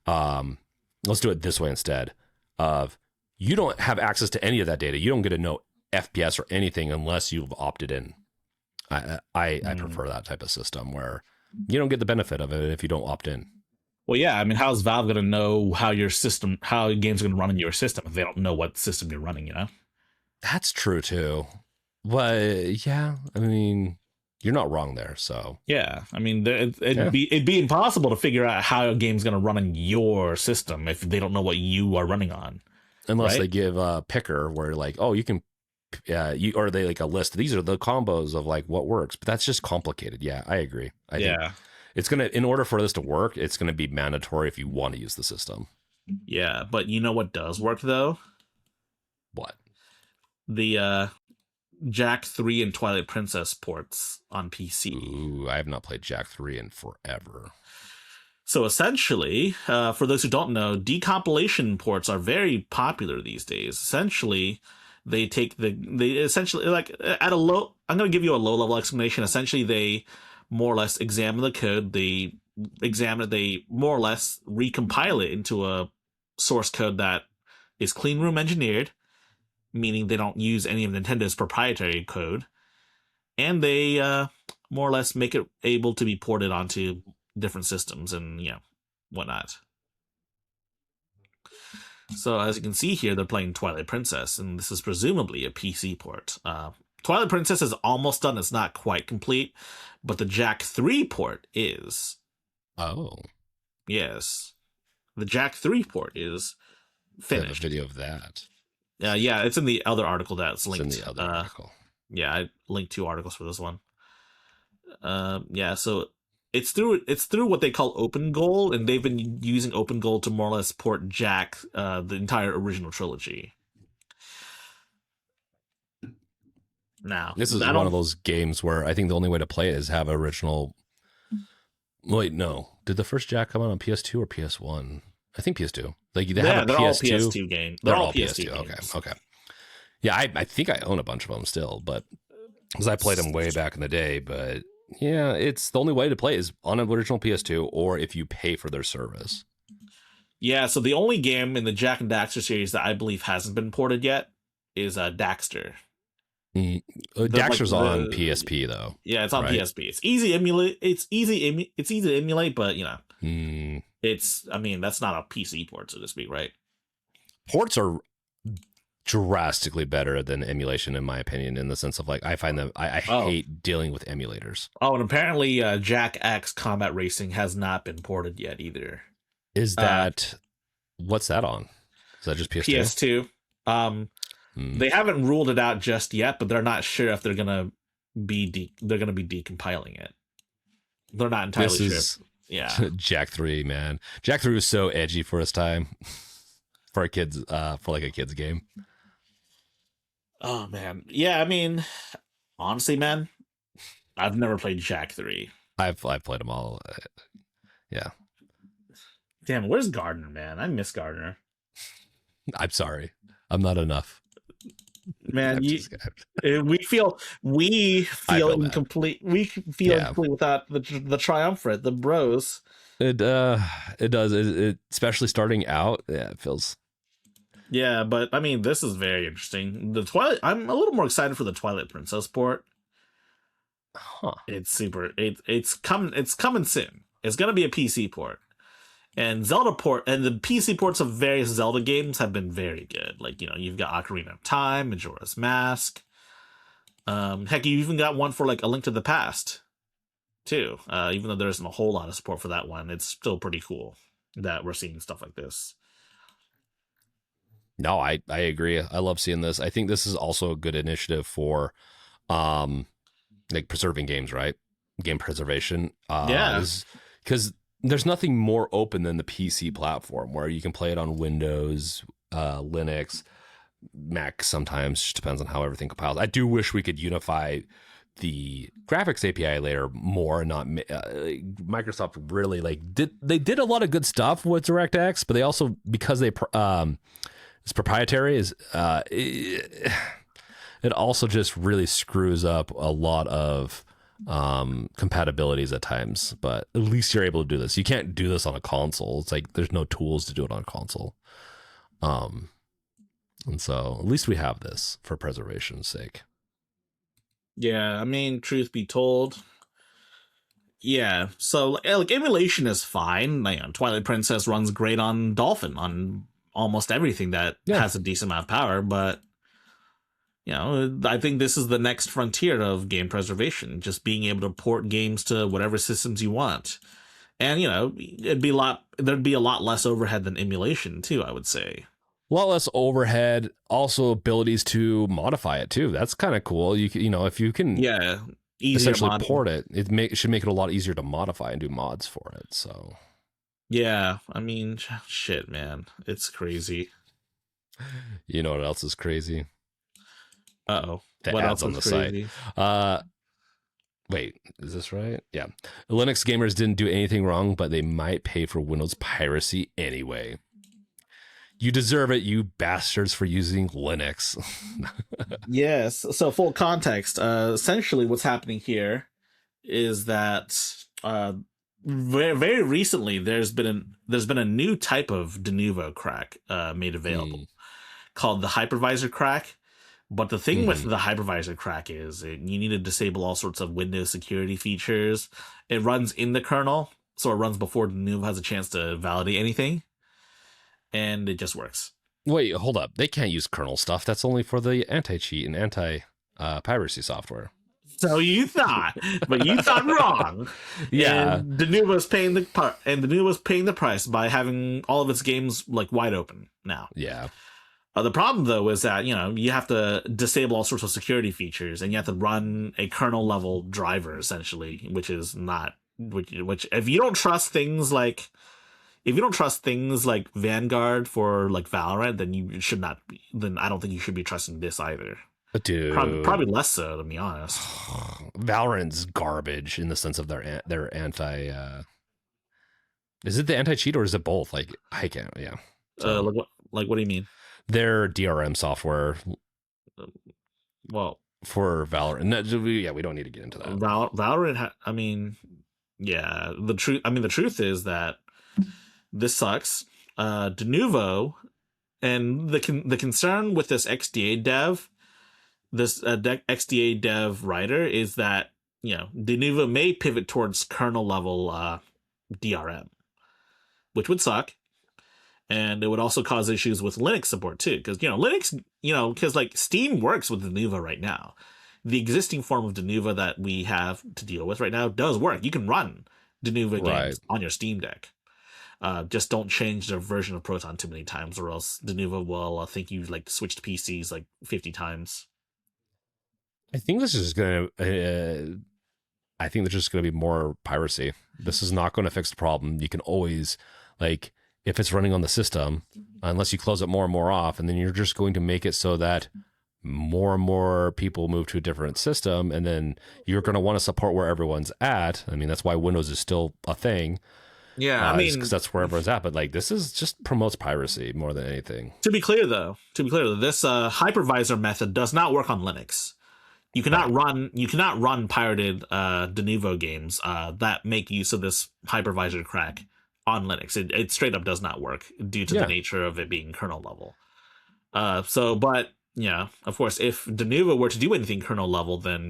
let's do it this way instead. Of you don't have access to any of that data. You don't get to know FPS or anything unless you've opted in. I prefer that type of system where you don't get the benefit of it if you don't opt in. Well, yeah, I mean, how's Valve gonna know how games are gonna run in your system if they don't know what system you're running? That's true too. But yeah, I mean, you're not wrong there. So Yeah, I mean, Yeah. it'd be impossible to figure out how a game's going to run on your system if they don't know what you are running on. unless Right? they give a picker where like, oh, you can, or they like a list. These are the combos of like what works, but that's just complicated. Yeah, I agree. I think it's gonna, in order for this to work, it's gonna be mandatory if you want to use the system. Yeah, but you know what does work though? What? The Jack 3 and Twilight Princess ports on PC. Ooh, I have not played Jack 3 in forever. So essentially, for those who don't know, decompilation ports are very popular these days. Essentially, they essentially like at a low. I'm going to give you a low level explanation. Essentially, they more or less examine the code. They more or less recompile it into a source code that is clean room engineered, meaning they don't use any of Nintendo's proprietary code, and they more or less make it able to be ported onto different systems and whatnot. So as you can see here, they're playing Twilight Princess, and this is presumably a PC port. Twilight Princess is almost done. It's not quite complete, but the Jack 3 port is. Oh. Yes. The Jack 3 port is finished. I have a video of that. Yeah, it's in the other article that's linked. It's in the other article. Yeah, I linked 2 articles for this one. So it's through what they call OpenGoal, and they've been using OpenGoal to more or less port Jack, the entire original trilogy. Now, this is one of those games where I think the only way to play it is have original. Wait, no. Did the first Jack come out on PS2 or PS1? I think PS2. Like they have a they're PS2. all PS2 games. They're all PS2 games. Okay. Yeah, I think I own a bunch of them still, but because I played them way back in the day. But yeah, it's the only way to play is on an original PS2 or if you pay for their service. Yeah, so the only game in the Jack and Daxter series that I believe hasn't been ported yet is Daxter. Daxter's on PSP though. Yeah, it's on PSP. It's easy emulate. It's easy to emulate, but it's. I mean, that's not a PC port, so to speak, right? Ports are drastically better than emulation, in my opinion, in the sense of like I find them. I hate dealing with emulators. Oh, and apparently, Jack X Combat Racing has not been ported yet either. Is that what's that on? Is that just PS2? PS2. They haven't ruled it out just yet, but they're not sure if they're gonna be decompiling it. They're not entirely sure. Yeah, Jack 3, man. Jack 3 was so edgy for its time, for a kids, for like a kids game. Oh man, yeah. I mean, honestly, man, I've never played Jack 3. I've played them all. Yeah. Damn, where's Gardner, man? I miss Gardner. I'm sorry, I'm not enough. Man, we feel incomplete. We feel incomplete without the triumvirate, the bros. It does. It especially starting out. Yeah, it feels. Yeah, but I mean, this is very interesting. I'm a little more excited for the Twilight Princess port. Huh. It's super. It's coming. It's coming soon. It's gonna be a PC port. And Zelda port and the PC ports of various Zelda games have been very good. Like, you've got Ocarina of Time, Majora's Mask. Heck, you even got one for like A Link to the Past, too. Even though there isn't a whole lot of support for that one, it's still pretty cool that we're seeing stuff like this. No, I agree. I love seeing this. I think this is also a good initiative for, like preserving games, right? Game preservation. Because there's nothing more open than the PC platform where you can play it on Windows, Linux, Mac sometimes. Just depends on how everything compiles. I do wish we could unify the graphics API layer more and not Microsoft really did a lot of good stuff with DirectX, but they also, because it's proprietary, it also just really screws up a lot of compatibilities at times, but at least you're able to do this. You can't do this on a console. It's like there's no tools to do it on a console. And so at least we have this for preservation's sake. Yeah, I mean, truth be told, yeah. So like emulation is fine. Twilight Princess runs great on Dolphin on almost everything that has a decent amount of power, but I think this is the next frontier of game preservation, just being able to port games to whatever systems you want. And, there'd be a lot less overhead than emulation too, I would say. A lot less overhead, also abilities to modify it too. That's kind of cool. If you can Easier essentially modding. port it, it should make it a lot easier to modify and do mods for it. So Yeah, I mean, shit, man. It's crazy. you know what else is crazy? Uh-oh. The What ads else on is the crazy? site. Wait, is this right? Yeah. Linux gamers didn't do anything wrong, but they might pay for Windows piracy anyway. You deserve it, you bastards, for using Linux. Yes. So full context. Essentially, what's happening here is that very, very recently there's been a new type of Denuvo crack made available called the hypervisor crack. But the thing with the hypervisor crack is you need to disable all sorts of Windows security features. It runs in the kernel, so it runs before Denuvo has a chance to validate anything, and it just works. Wait, hold up. They can't use kernel stuff. That's only for the anti-cheat and anti-piracy software. So you thought, but you thought wrong. Yeah. And Denuvo's paying the price by having all of its games like wide open now. Yeah. The problem though is that you have to disable all sorts of security features, and you have to run a kernel level driver essentially, which is not which if you don't trust things like Vanguard for like Valorant, then you should not be. Then I don't think you should be trusting this either. Dude, probably less so, to be honest. Valorant's garbage in the sense of their anti. Is it the anti-cheat or is it both? Like I can't. Yeah. So, what do you mean? Their DRM software. Well, for Valorant. No, we don't need to get into that. Valorant. The truth is that this sucks. Denuvo, and the concern with this XDA dev. This XDA dev writer is that Denuvo may pivot towards kernel level DRM, which would suck, and it would also cause issues with Linux support too, because Linux, because like Steam works with Denuvo right now. The existing form of Denuvo that we have to deal with right now does work. You can run Denuvo games on your Steam Deck. Just don't change the version of Proton too many times, or else Denuvo will think you like switched PCs like 50 times. I think this is gonna. I think there's just gonna be more piracy. This is not going to fix the problem. You can always, like, if it's running on the system, unless you close it more and more off, and then you're just going to make it so that more and more people move to a different system, and then you're going to want to support where everyone's at. I mean, that's why Windows is still a thing. Yeah, because that's where everyone's at. But like, this is just promotes piracy more than anything. To be clear, though, this hypervisor method does not work on Linux. You cannot run pirated Denuvo games that make use of this hypervisor crack on Linux. It straight up does not work due to the nature of it being kernel level. But of course, if Denuvo were to do anything kernel level, then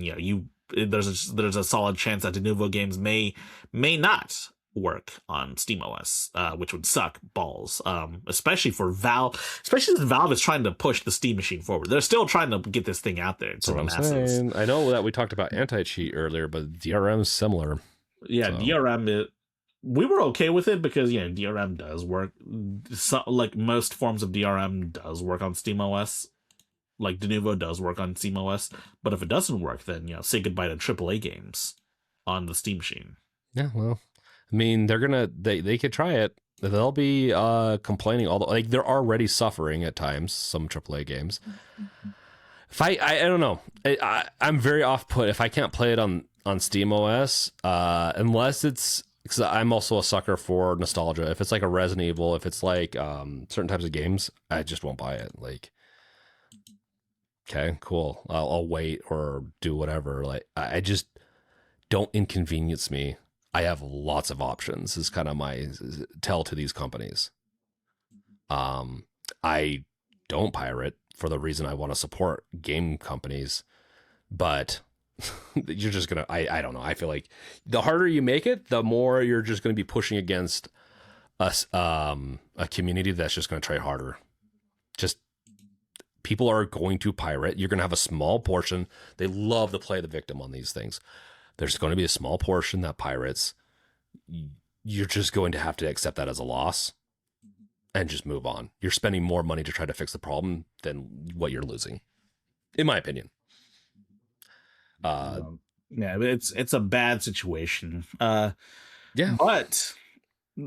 there's a solid chance that Denuvo games may not work on SteamOS, which would suck balls, especially for Valve. Especially since Valve is trying to push the Steam machine forward. They're still trying to get this thing out there to the masses. Saying. I know that we talked about anti-cheat earlier, but DRM is similar. Yeah, so. DRM, we were okay with it because DRM does work. Like most forms of DRM does work on SteamOS. Like Denuvo does work on SteamOS, but if it doesn't work, then say goodbye to AAA games on the Steam machine. Yeah, well. I mean, they could try it. They'll be complaining they're already suffering at times, some AAA games. If I don't know. I'm very off put if I can't play it on SteamOS, unless it's because I'm also a sucker for nostalgia. If it's like a Resident Evil, if it's like certain types of games, I just won't buy it. Like, okay, cool. I'll wait or do whatever. Like, I just don't inconvenience me. I have lots of options is kind of my tell to these companies. I don't pirate for the reason I want to support game companies, but you're just going to, I don't know. I feel like the harder you make it, the more you're just going to be pushing against us, a community that's just going to try harder. Just people are going to pirate. You're going to have a small portion. They love to play the victim on these things. There's going to be a small portion that pirates. You're just going to have to accept that as a loss and just move on. You're spending more money to try to fix the problem than what you're losing, in my opinion. Yeah, it's a bad situation. Yeah. But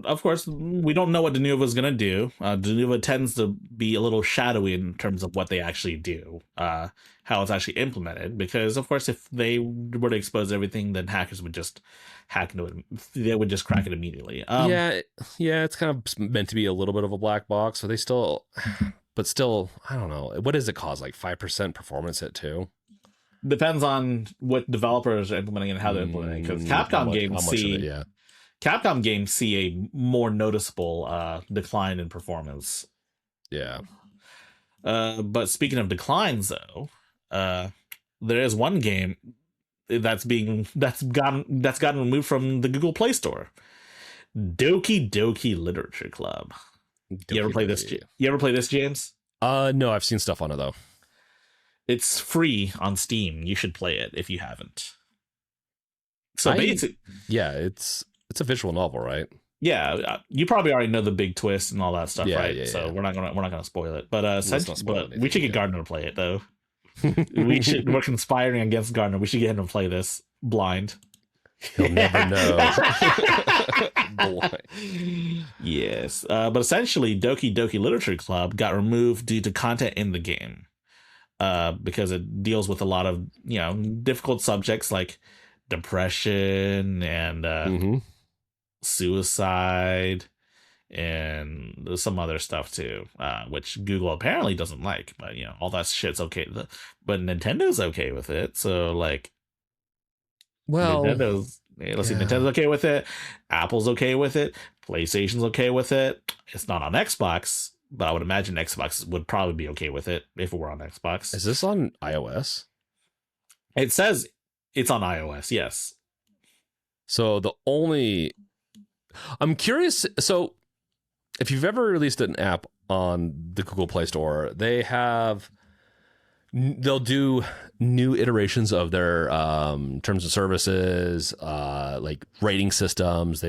of course, we don't know what Denuva is going to do. Denuva tends to be a little shadowy in terms of what they actually do, how it's actually implemented. Because, of course, if they were to expose everything, then hackers would just hack into it. They would just crack it immediately. Yeah, it's kind of meant to be a little bit of a black box. So they still, but still, I don't know. What does it cause? Like 5% performance hit too? Depends on what developers are implementing and how they're implementing. Because Capcom games see a more noticeable decline in performance. Yeah. But speaking of declines, though, there is one game that's gotten removed from the Google Play Store. Doki Doki Literature Club. You ever play this? You ever play this, James? No, I've seen stuff on it though. It's free on Steam. You should play it if you haven't. So basically, yeah, it's a visual novel, right? Yeah, you probably already know the big twist and all that stuff, right? Yeah, so yeah. we're not gonna spoil it. But we should get Gardner to play it though. We're conspiring against Gardner. We should get him to play this blind. He'll never know. Yes, but essentially, Doki Doki Literature Club got removed due to content in the game. Because it deals with a lot of difficult subjects like depression and suicide and some other stuff too, which Google apparently doesn't like. But all that shit's okay. But Nintendo's okay with it. So like, well, Nintendo's okay with it. Apple's okay with it. PlayStation's okay with it. It's not on Xbox. But I would imagine Xbox would probably be okay with it if it were on Xbox. Is this on iOS? It says it's on iOS, yes. So I'm curious. So if you've ever released an app on the Google Play Store, they'll do new iterations of their terms of services, like rating systems.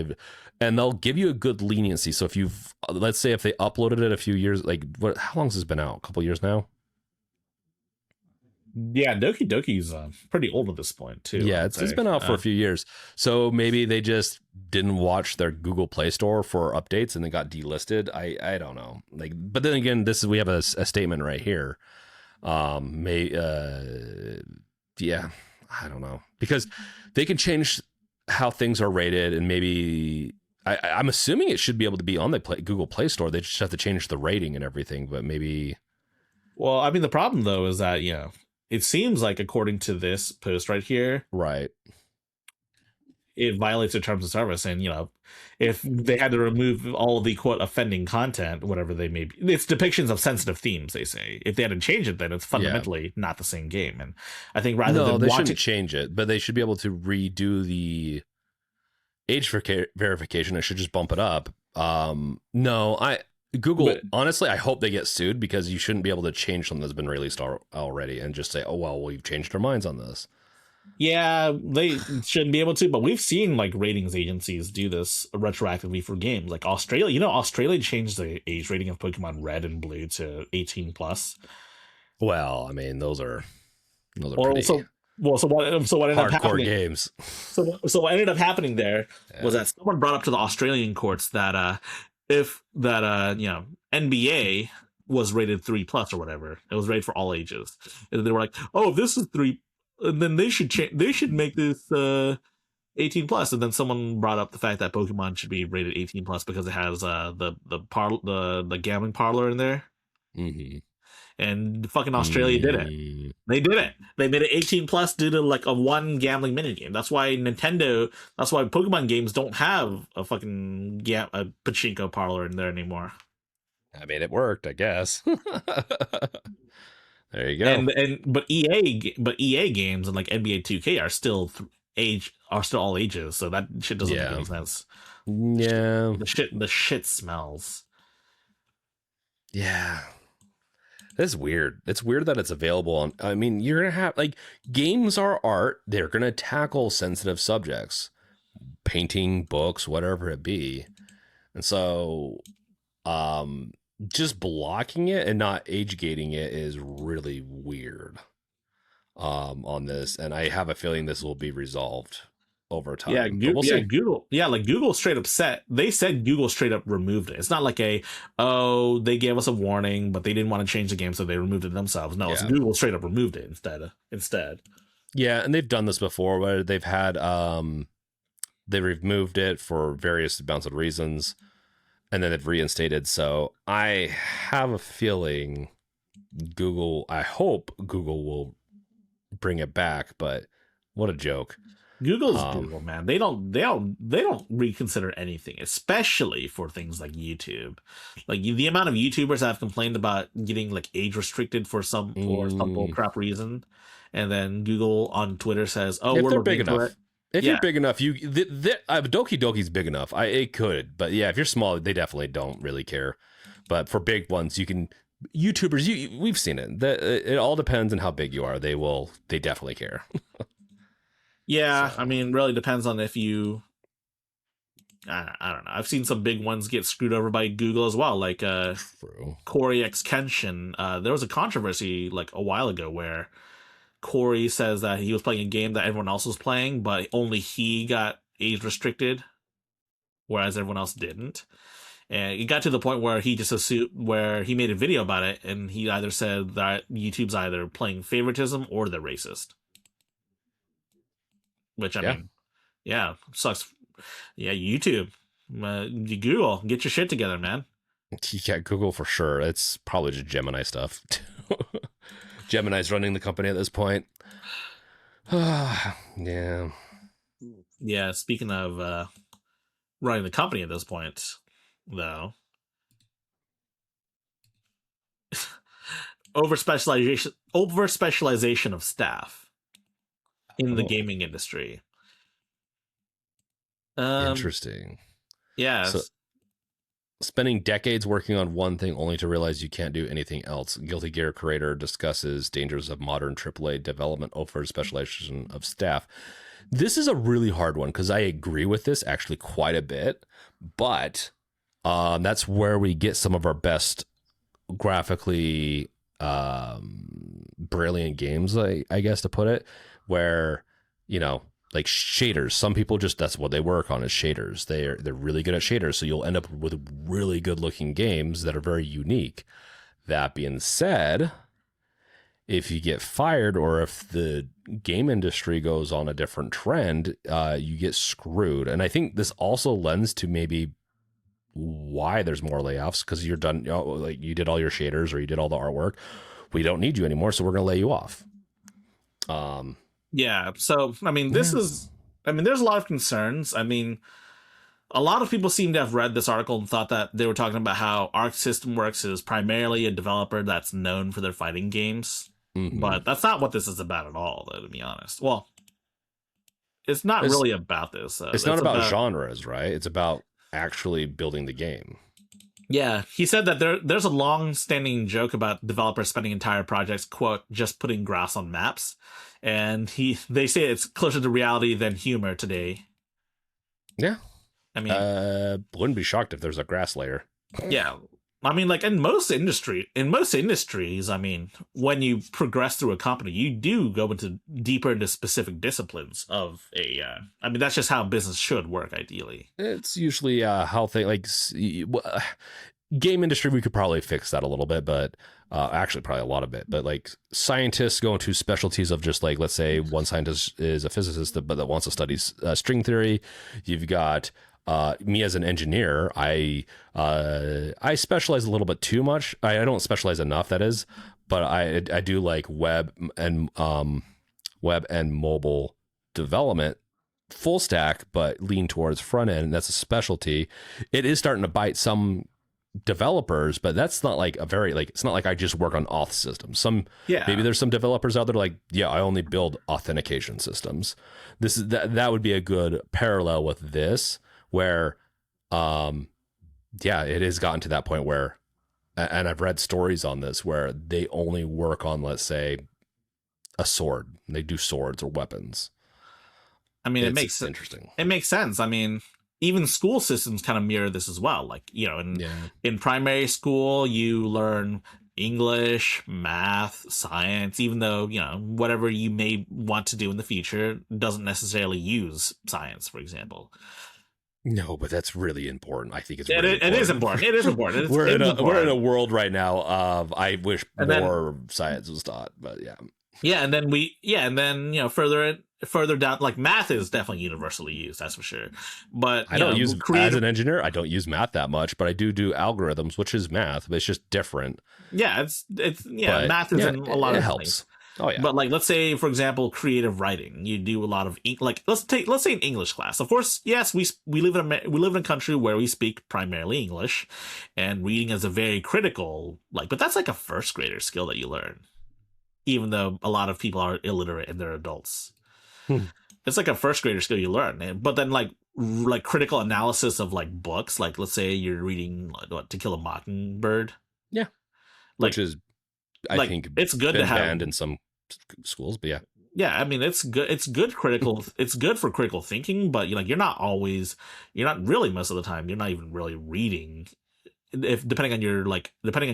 And they'll give you a good leniency. So if let's say if they uploaded it a few years, how long has this been out? A couple years now? Yeah, Doki Doki's pretty old at this point too. Yeah, it's been out for a few years. So maybe they just didn't watch their Google Play Store for updates and they got delisted. I don't know. But then again, we have a statement right here. Yeah, I don't know, because they can change how things are rated, and maybe I'm assuming it should be able to be on the Google Play Store. They just have to change the rating and everything, but maybe. Well, I mean, the problem though is that it seems like, according to this post right here, right, it violates their terms of service, and if they had to remove all of the quote offending content, whatever they may be, it's depictions of sensitive themes. They say if they had to change it, then it's fundamentally not the same game. And I think they shouldn't change it, but they should be able to redo the age verification. I should just bump it up. Google, honestly, I hope they get sued, because you shouldn't be able to change something that's been released already and just say, oh, well, we've changed our minds on this. Yeah, they shouldn't be able to, but we've seen ratings agencies do this retroactively for games. Like Australia, Australia changed the age rating of Pokemon Red and Blue to 18+. Well, I mean, those are pretty what ended up happening, games. So what ended up happening there was that someone brought up to the Australian courts that NBA was rated 3+ or whatever. It was rated for all ages. And they were like, "Oh, if this is 3, then they should make this 18+." And then someone brought up the fact that Pokemon should be rated 18+ because it has the gambling parlor in there. Mm-hmm. And fucking Australia did it. They did it. They made it 18+ due to a one gambling minigame. That's why Pokemon games don't have a fucking a pachinko parlor in there anymore. I mean, it worked, I guess. There you go. But EA games and NBA 2K are still all ages. So that shit doesn't make any sense. Yeah. The shit smells. Yeah. It's weird. It's weird that it's available on. I mean, you're gonna have like games are art. They're gonna tackle sensitive subjects, painting, books, whatever it be, and so, just blocking it and not age gating it is really weird. On this, and I have a feeling this will be resolved over Yeah, time, but we'll see. Google. Yeah, like Google straight up said they said Google straight up removed it. It's not like they gave us a warning, but they didn't want to change the game, so they removed it themselves. No, it's Yeah. Google straight up removed it instead. Yeah, and they've done this before where they've had they removed it for various amounts of reasons, and then they've reinstated. So I have a feeling I hope Google will bring it back, but what a joke. Google's Google, man. They don't reconsider anything, especially for things like YouTube. Like the amount of YouTubers that have complained about getting like age restricted for some bull crap reason, and then Google on Twitter says, "Oh, If we're they're looking big into enough. it." If Yeah. you're big enough, Doki Doki's big enough. It could, but yeah, if you're small, they definitely don't really care. But for big ones, you can YouTubers. We've seen it. It all depends on how big you are. They definitely care. Yeah, So. I mean, really depends on if you. I don't know. I've seen some big ones get screwed over by Google as well, like True. Corey X Kenshin. There was a controversy like a while ago where Corey says that he was playing a game that everyone else was playing, but only he got age restricted, whereas everyone else didn't. And it got to the point where he just assumed, where he made a video about it, and he either said that YouTube's either playing favoritism or they're racist. Which I mean, yeah, sucks. Yeah, YouTube, Google, get your shit together, man. Yeah, Google for sure. It's probably just Gemini stuff. Gemini's running the company at this point. Yeah. Yeah, speaking of running the company at this point, though, over specialization of staff in the gaming industry. Interesting. Yeah. So, spending decades working on one thing only to realize you can't do anything else. Guilty Gear creator discusses dangers of modern AAA development over specialization of staff. This is a really hard one because I agree with this actually quite a bit, but that's where we get some of our best graphically brilliant games, I guess to put it, where, like shaders. Some people that's what they work on is shaders. They're really good at shaders. So you'll end up with really good looking games that are very unique. That being said, if you get fired or if the game industry goes on a different trend, you get screwed. And I think this also lends to maybe why there's more layoffs, because you're done, like you did all your shaders or you did all the artwork. We don't need you anymore, so we're going to lay you off. Yeah. So, I mean, there's a lot of concerns. I mean, a lot of people seem to have read this article and thought that they were talking about how Arc System Works is primarily a developer that's known for their fighting games. Mm-hmm. But that's not what this is about at all, though, to be honest. Well, it's not really about this. It's not about genres, right? It's about actually building the game. Yeah, he said that there's a long-standing joke about developers spending entire projects, quote, just putting grass on maps. And they say it's closer to reality than humor today. Yeah. I mean, wouldn't be shocked if there's a grass layer. Yeah. I mean, like in most industries, I mean, when you progress through a company, you do go deeper into specific disciplines of I mean, that's just how business should work, ideally. It's usually how game industry, we could probably fix that a little bit, but actually probably a lot of it. But like scientists go into specialties of just like, let's say one scientist is a physicist that wants to study string theory. You've got me as an engineer, I specialize a little bit too much. I don't specialize enough, that is, but I do like web and mobile development, full stack, but lean towards front end. That's a specialty. It is starting to bite some developers, but that's not like it's not like I just work on auth systems. Maybe there's some developers out there like, yeah, I only build authentication systems. That would be a good parallel with this, where it has gotten to that point where and I've read stories on this where they only work on, let's say, a sword. They do swords or weapons. I mean, It's interesting. It makes sense. I mean, even school systems kind of mirror this as well. Like, you know, in primary school, you learn English, math, science, even though, you know, whatever you may want to do in the future doesn't necessarily use science, for example. No, but that's really important. I think it's it is important. It is important. We're in a world right now of I wish more science was taught, but yeah. Yeah, and then you know, further down, like math is definitely universally used, that's for sure. But I don't use as an engineer, I don't use math that much, but I do algorithms, which is math, but it's just different. Yeah, it's math is in a lot of helps. things. Oh yeah. But like, let's say, for example, creative writing. You do a lot of like let's say an English class. Of course, yes, we live in a country where we speak primarily English, and reading is a very critical but that's like a first grader skill that you learn, even though a lot of people are illiterate and they're adults. It's like a first grader skill you learn. But then like critical analysis of like books, like let's say you're reading To Kill a Mockingbird. Yeah, which is I think it's good to have banned in some schools, but yeah, I mean, it's good. It's good critical. It's good for critical thinking, but you're not really most of the time. You're not even really reading. Depending on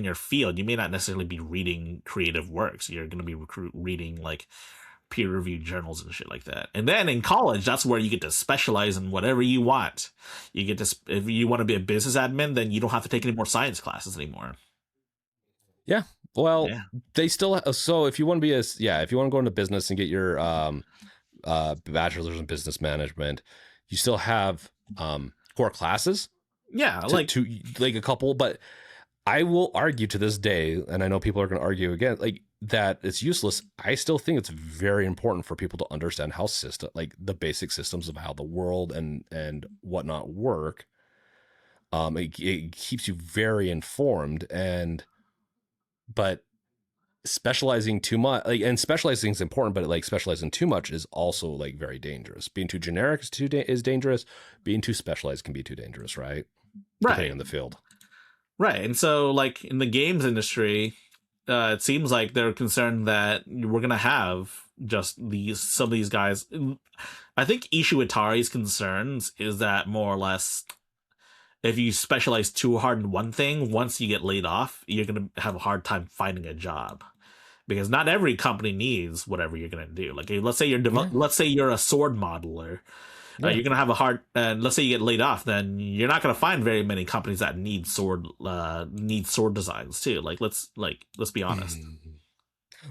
your field, you may not necessarily be reading creative works. You're going to be reading like peer-reviewed journals and shit like that. And then in college, that's where you get to specialize in whatever you want. You get to, if you want to be a business admin, then you don't have to take any more science classes anymore. Yeah. Well, they still. So if you want to be if you want to go into business and get your bachelor's in business management, you still have core classes. Yeah, to a couple, but I will argue to this day, and I know people are going to argue again, like that it's useless. I still think it's very important for people to understand how the basic systems of how the world and whatnot work. It keeps you very informed, but specializing too much, and specializing is important, but specializing too much is also very dangerous. Being too generic is dangerous. Being too specialized can be too dangerous, right? Depending on the field. Right. And so in the games industry, it seems like they're concerned that we're going to have just some of these guys. I think Ishu Itari's concerns is that more or less, if you specialize too hard in one thing, once you get laid off, you're going to have a hard time finding a job, because not every company needs whatever you're going to do. Like, let's say you're a sword modeler. You're gonna have a hard. Let's say you get laid off, then you're not gonna find very many companies that need sword designs too. Let's be honest.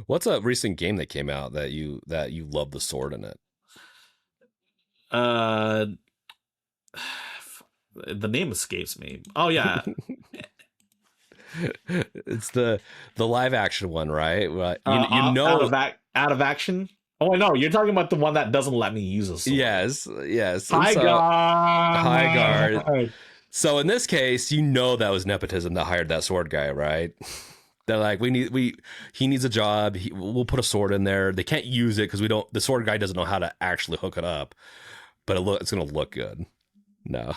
What's a recent game that came out that you love the sword in it? The name escapes me. Oh yeah, it's the live action one, right? Out of action. Oh no, you're talking about the one that doesn't let me use a sword. Yes. High guard. So in this case, that was nepotism that hired that sword guy, right? They're like, he needs a job. We'll put a sword in there. They can't use it because the sword guy doesn't know how to actually hook it up, but it's gonna look good. No.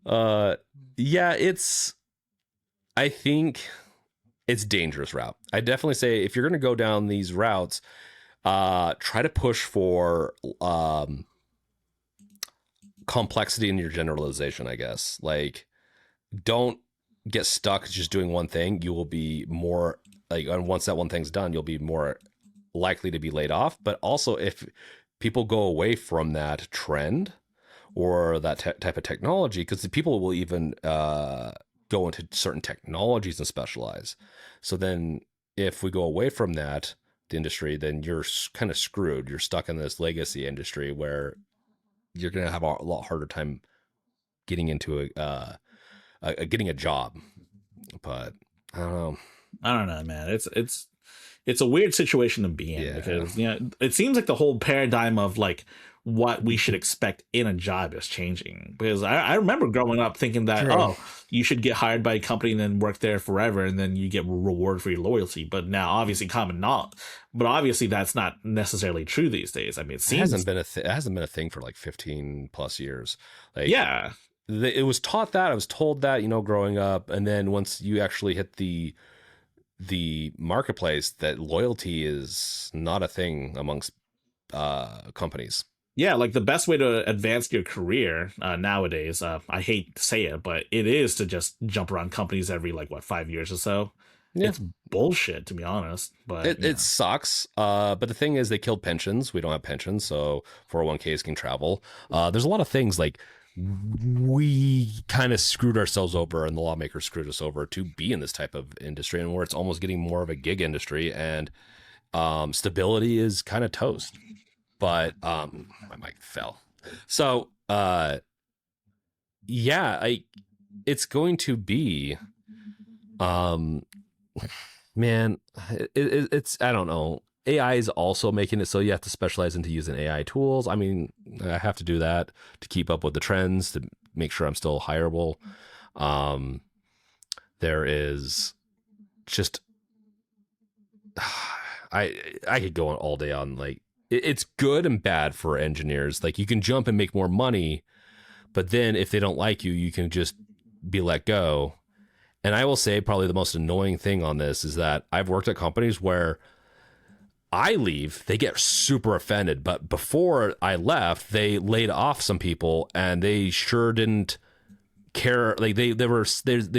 I think it's dangerous route. I definitely say if you're going to go down these routes, try to push for complexity in your generalization, I guess. Don't get stuck just doing one thing. You will be more and once that one thing's done, you'll be more likely to be laid off. But also, if people go away from that trend or that type of technology, because the people will even go into certain technologies and specialize. So then if we go away from the industry, then you're kind of screwed. You're stuck in this legacy industry where you're going to have a lot harder time getting into getting a job. But I don't know, man. It's a weird situation to be in, because it seems like the whole paradigm of what we should expect in a job is changing. Because I remember growing up thinking that you should get hired by a company and then work there forever, and then you get rewarded for your loyalty. But now, obviously, that's not necessarily true these days. I mean, it hasn't been a thing for 15 plus years. it was taught that, I was told that, growing up, and then once you actually hit the marketplace, that loyalty is not a thing amongst companies. Yeah, like the best way to advance your career nowadays, I hate to say it, but it is to just jump around companies every like what 5 years or so. Yeah. It's bullshit to be honest, but It sucks. But the thing is, they killed pensions. We don't have pensions, so 401ks can travel. There's a lot of things like we kind of screwed ourselves over, and the lawmakers screwed us over to be in this type of industry, and where it's almost getting more of a gig industry, and stability is kind of toast. But my mic fell. So yeah, it's going to be man, it's I don't know. AI is also making it so you have to specialize into using AI tools. I mean, I have to do that to keep up with the trends, to make sure I'm still hireable. There is just I could go on all day on like it's good and bad for engineers. Like you can jump and make more money, but then if they don't like you, you can just be let go. And I will say probably the most annoying thing on this is that I've worked at companies where I leave, they get super offended. But before I left, they laid off some people, and they sure didn't care. Like they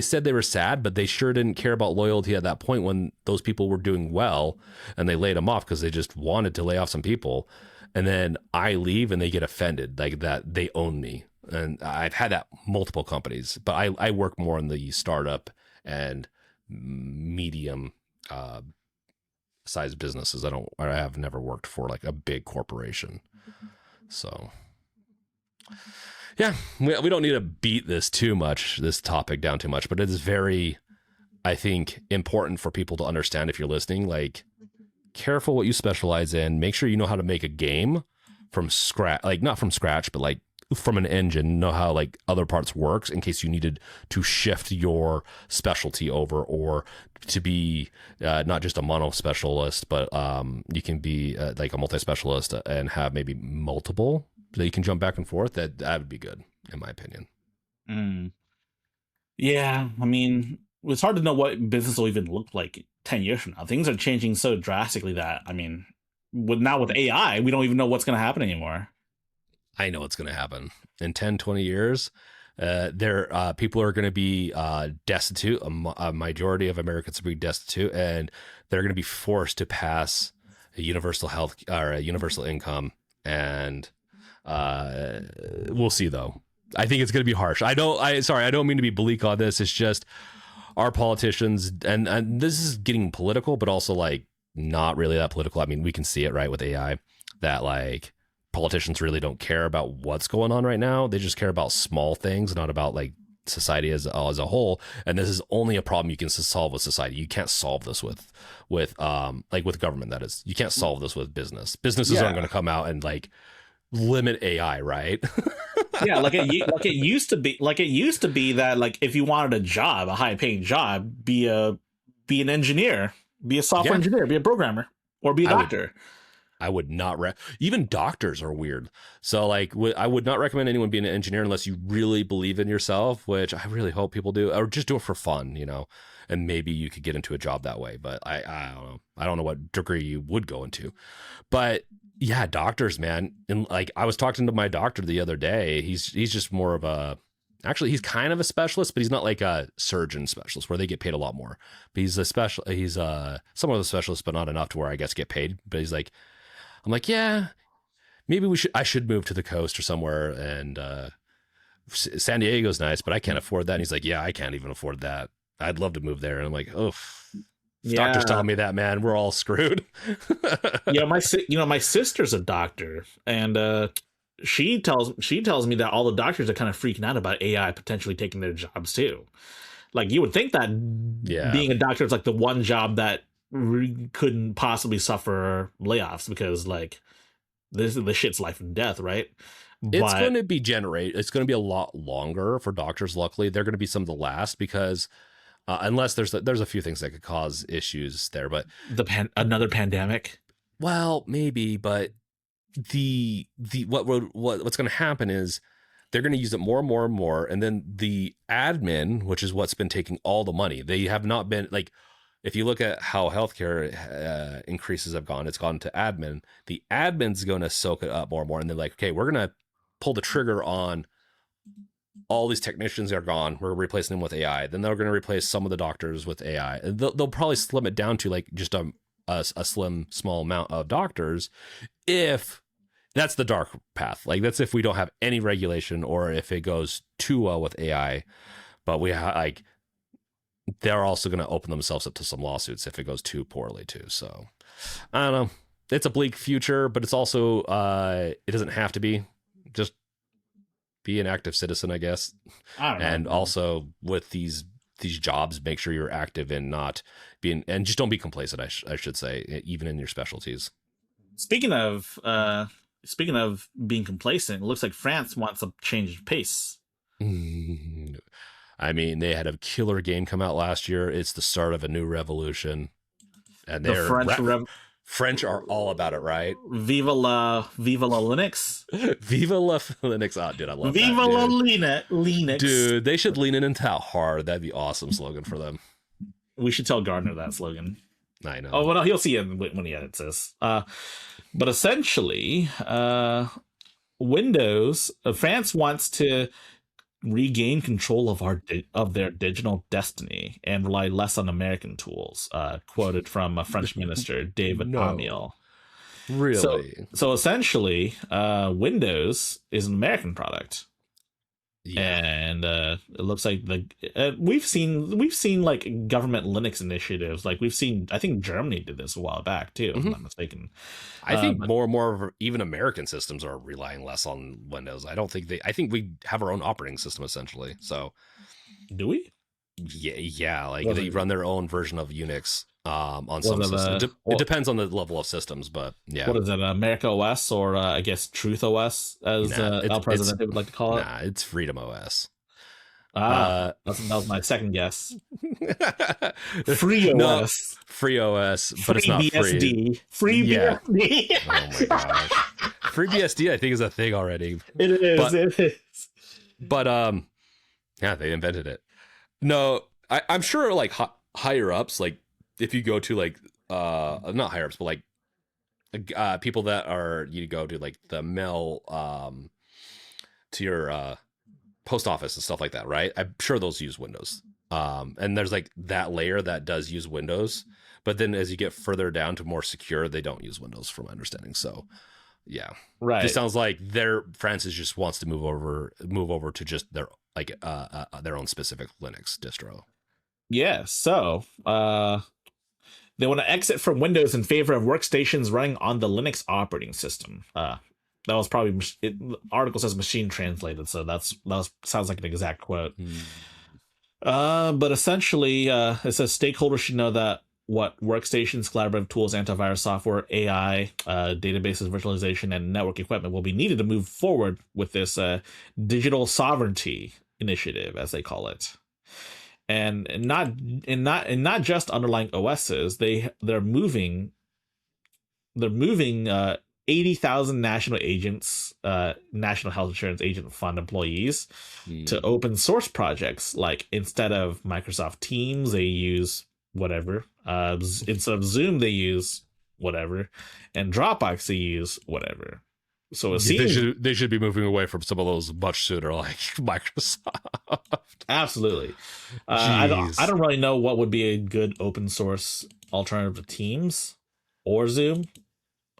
said they were sad, but they sure didn't care about loyalty at that point when those people were doing well, and they laid them off because they just wanted to lay off some people. And then I leave, and they get offended, like that they own me. And I've had that multiple companies, but I work more in the startup and medium size businesses. I have never worked for like a big corporation. So yeah, we don't need to beat this topic down too much, but it is very, I think, important for people to understand if you're listening, like careful what you specialize in. Make sure you know how to make a game from scratch, like not from scratch, but like from an engine, know how like other parts works in case you needed to shift your specialty over, or to be not just a mono specialist, but you can be like a multi-specialist and have maybe multiple that you can jump back and forth. That would be good, in my opinion. Yeah, I mean, it's hard to know what business will even look like 10 years from now. Things are changing so drastically that, I mean, with AI, we don't even know what's going to happen anymore. I know what's going to happen in 10, 20 years. People are going to be destitute. A majority of Americans will be destitute, and they're going to be forced to pass a universal health or a universal income. And we'll see, though. I think it's going to be harsh. I don't mean to be bleak on this. It's just our politicians, and this is getting political, but also like not really that political. I mean, we can see it right with AI that like politicians really don't care about what's going on right now. They just care about small things, not about like society as a whole. And this is only a problem you can solve with society. You can't solve this with like with government. That is, you can't solve this with business. Businesses aren't going to come out and like limit AI, right? Yeah, like it used to be that like if you wanted a job, a high paying job, be an engineer, be a software engineer, be a programmer, or be a doctor. I would not even doctors are weird. So like I would not recommend anyone being an engineer unless you really believe in yourself, which I really hope people do, or just do it for fun, and maybe you could get into a job that way. But I don't know. I don't know what degree you would go into, but yeah, doctors, man. And like I was talking to my doctor the other day. He's just more of actually he's kind of a specialist, but he's not like a surgeon specialist where they get paid a lot more. But he's somewhat of a specialist, but not enough to where I guess get paid. But he's like, I'm like, yeah, maybe I should move to the coast or somewhere. And San Diego's nice, but I can't afford that. And he's like, yeah, I can't even afford that. I'd love to move there. And I'm like, oh, doctor's telling me that, man, we're all screwed. My sister's a doctor, and she tells me that all the doctors are kind of freaking out about AI potentially taking their jobs too. Like you would think that being a doctor is like the one job that couldn't possibly suffer layoffs, because like this shit's life and death, right? It's going to be it's going to be a lot longer for doctors. Luckily, they're going to be some of the last, because unless there's a few things that could cause issues there, but another pandemic. Well, maybe, but what's going to happen is they're going to use it more and more and more. And then the admin, which is what's been taking all the money, they have not been like, if you look at how healthcare increases have gone, it's gone to admin. The admin's going to soak it up more and more. And they're like, okay, we're going to pull the trigger on all these technicians are gone. We're replacing them with AI. Then they're going to replace some of the doctors with AI. They'll probably slim it down to like just a slim, small amount of doctors. If that's the dark path, like that's if we don't have any regulation or if it goes too well with AI. But they're also going to open themselves up to some lawsuits if it goes too poorly too. So I don't know. It's a bleak future, but it's also it doesn't have to be. Just be an active citizen, I guess. I don't know. And also with these jobs, make sure you're active and not being, and just don't be complacent. I should say, even in your specialties. Speaking of being complacent, it looks like France wants a change of pace. I mean, they had a killer game come out last year. It's the start of a new revolution, and they're French are all about it, right? Viva la Linux. Viva la Linux. Oh, dude, I love Viva that. la Linux. Dude, they should lean into that hard. That'd be awesome slogan for them. We should tell Gardner that slogan. I know. Oh, well, no, he'll see it when he edits this. But essentially, France wants to regain control of their digital destiny and rely less on American tools. Quoted from a French minister, David Amiel. Really? So essentially, Windows is an American product. Yeah. And it looks like we've seen like government Linux initiatives. Like we've seen, I think Germany did this a while back too, if I'm not mistaken. I think more and more of even American systems are relying less on Windows. I think we have our own operating system essentially. So do we? Yeah. Like they run their own version of Unix on some systems. It depends on the level of systems, but yeah. What is it, America OS or I guess Truth OS, as El Presidente would like to call it? Nah, it's Freedom OS. That was my second guess. Free OS. Free OS, but it's not BSD. free. BSD. Oh my gosh. Free BSD, I think, is a thing already. It is. But yeah, they invented it. No, I'm sure like higher ups, like if you go to like not higher ups, but like people that are, you go to like the mail to your post office and stuff like that, right? I'm sure those use Windows. And there's like that layer that does use Windows, but then as you get further down to more secure, they don't use Windows from my understanding. So yeah, right. It sounds like France just wants to move over to just their like their own specific Linux distro. Yeah, so they want to exit from Windows in favor of workstations running on the Linux operating system. That was probably the article says machine translated, so that sounds like an exact quote. But essentially, it says stakeholders should know that what workstations, collaborative tools, antivirus software, AI, databases, virtualization, and network equipment will be needed to move forward with this digital sovereignty initiative, as they call it. And not just underlying OSs, they're moving 80,000 national agents, National Health Insurance Agent Fund employees to open source projects. Like instead of Microsoft Teams, they use whatever. Instead of Zoom, they use whatever, and Dropbox they use whatever. So it seems they should be moving away from some of those much sooner, like Microsoft. Absolutely. I don't really know what would be a good open source alternative to Teams or Zoom.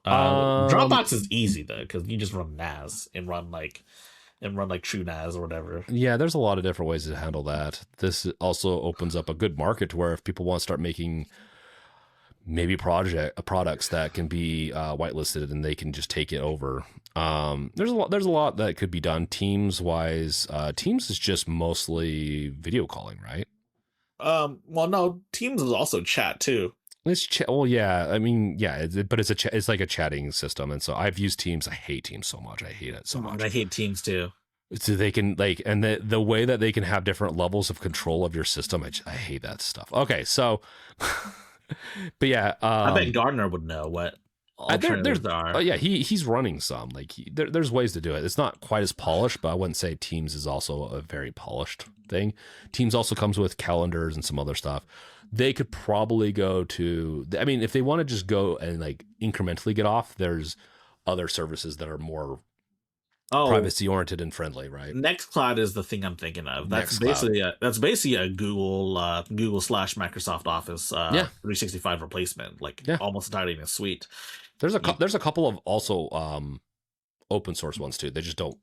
Dropbox is easy though, because you just run NAS and run like true NAS or whatever. Yeah, there's a lot of different ways to handle that. This also opens up a good market to where if people want to start making maybe products that can be whitelisted and they can just take it over. There's a lot that could be done Teams wise. Teams is just mostly video calling, right? Well, no, Teams is also chat too. It's well, yeah. I mean, yeah, but it's like a chatting system, and so I've used Teams. I hate Teams so much. I hate it so much. I hate Teams too. So they can and the way that they can have different levels of control of your system. I hate that stuff. Okay, so, but yeah, I bet Gardner would know what alternatives are. yeah, he's running some. Like there's ways to do it. It's not quite as polished, but I wouldn't say Teams is also a very polished thing. Teams also comes with calendars and some other stuff. They could probably go to. I mean, if they want to just go and like incrementally get off, there's other services that are more privacy oriented and friendly, right? Nextcloud is the thing I'm thinking of. That's Nextcloud. basically a Google slash Microsoft Office 365 replacement, like almost entirely in a suite. There's a couple of also open source ones too. They just don't.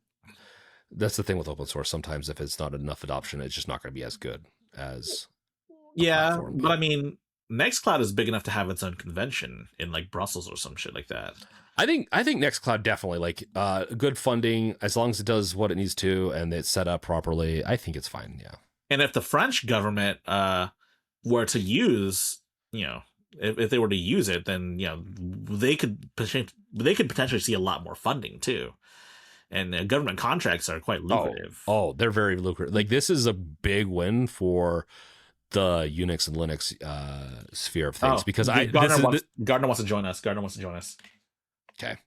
That's the thing with open source. Sometimes if it's not enough adoption, it's just not going to be as good as platform. But I mean, Nextcloud is big enough to have its own convention in like Brussels or some shit like that. I think Nextcloud definitely like good funding as long as it does what it needs to and it's set up properly. I think it's fine. Yeah. And if the French government were to use, if they were to use it, then they could potentially see a lot more funding too. And government contracts are quite lucrative. Oh, they're very lucrative. Like this is a big win for the Unix and Linux sphere of things because Gardner wants to join us. Okay.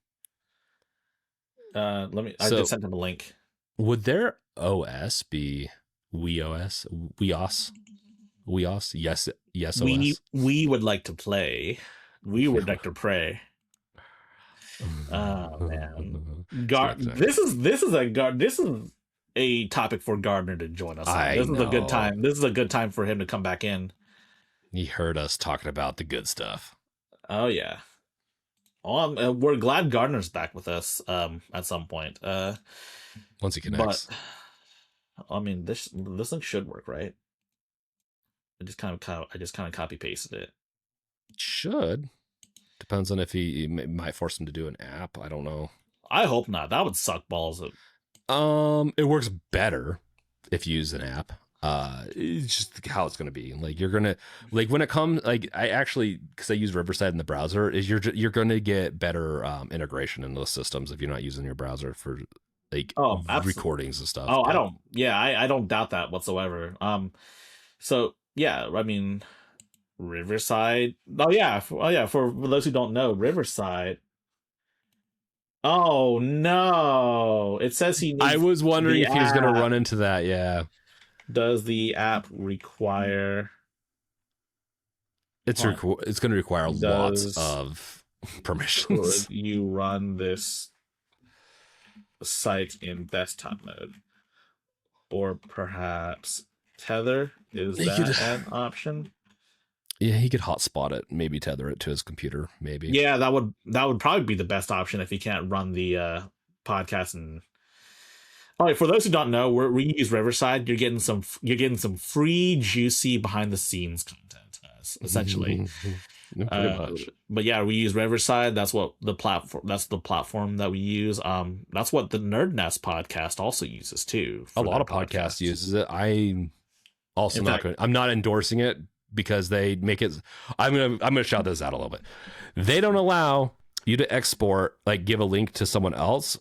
I just sent him a link. Would their OS be WeOS? Yes, OS. We would like to play. We would like to pray. Oh man, this is a topic for Gardner to join us on. This is a good time. This is a good time for him to come back in. He heard us talking about the good stuff. Oh yeah. Oh, we're glad Gardner's back with us at some point. Once he connects. But I mean, this thing should work, right? I just kind of copy pasted it. Should. Depends on if he might force him to do an app. I don't know. I hope not. That would suck balls. It works better if you use an app. It's just how it's going to be. Like you're going to like when it comes like I actually because I use Riverside in the browser is you're going to get better integration in those systems if you're not using your browser for like recordings and stuff. Oh, I don't doubt that whatsoever. So yeah, I mean Riverside. Oh yeah, for those who don't know, Riverside. Oh no! It says he needs I was wondering if he was going to app. run into that. Yeah. Does the app require? It's going to require lots of permissions. Could you run this site in desktop mode, or perhaps Tether? Is that an option? Yeah, he could hotspot it, maybe tether it to his computer, maybe. Yeah, that would probably be the best option if he can't run the podcast. And all right, for those who don't know, we use Riverside. You're getting some free juicy behind the scenes content, essentially. Pretty much. But yeah, we use Riverside. That's what the platform. That's the platform that we use. That's what the Nerd Nest podcast also uses too. A lot of podcasts uses it. I'm not endorsing it. Because they make it, I'm gonna shout this out a little bit. They don't allow you to export, like give a link to someone else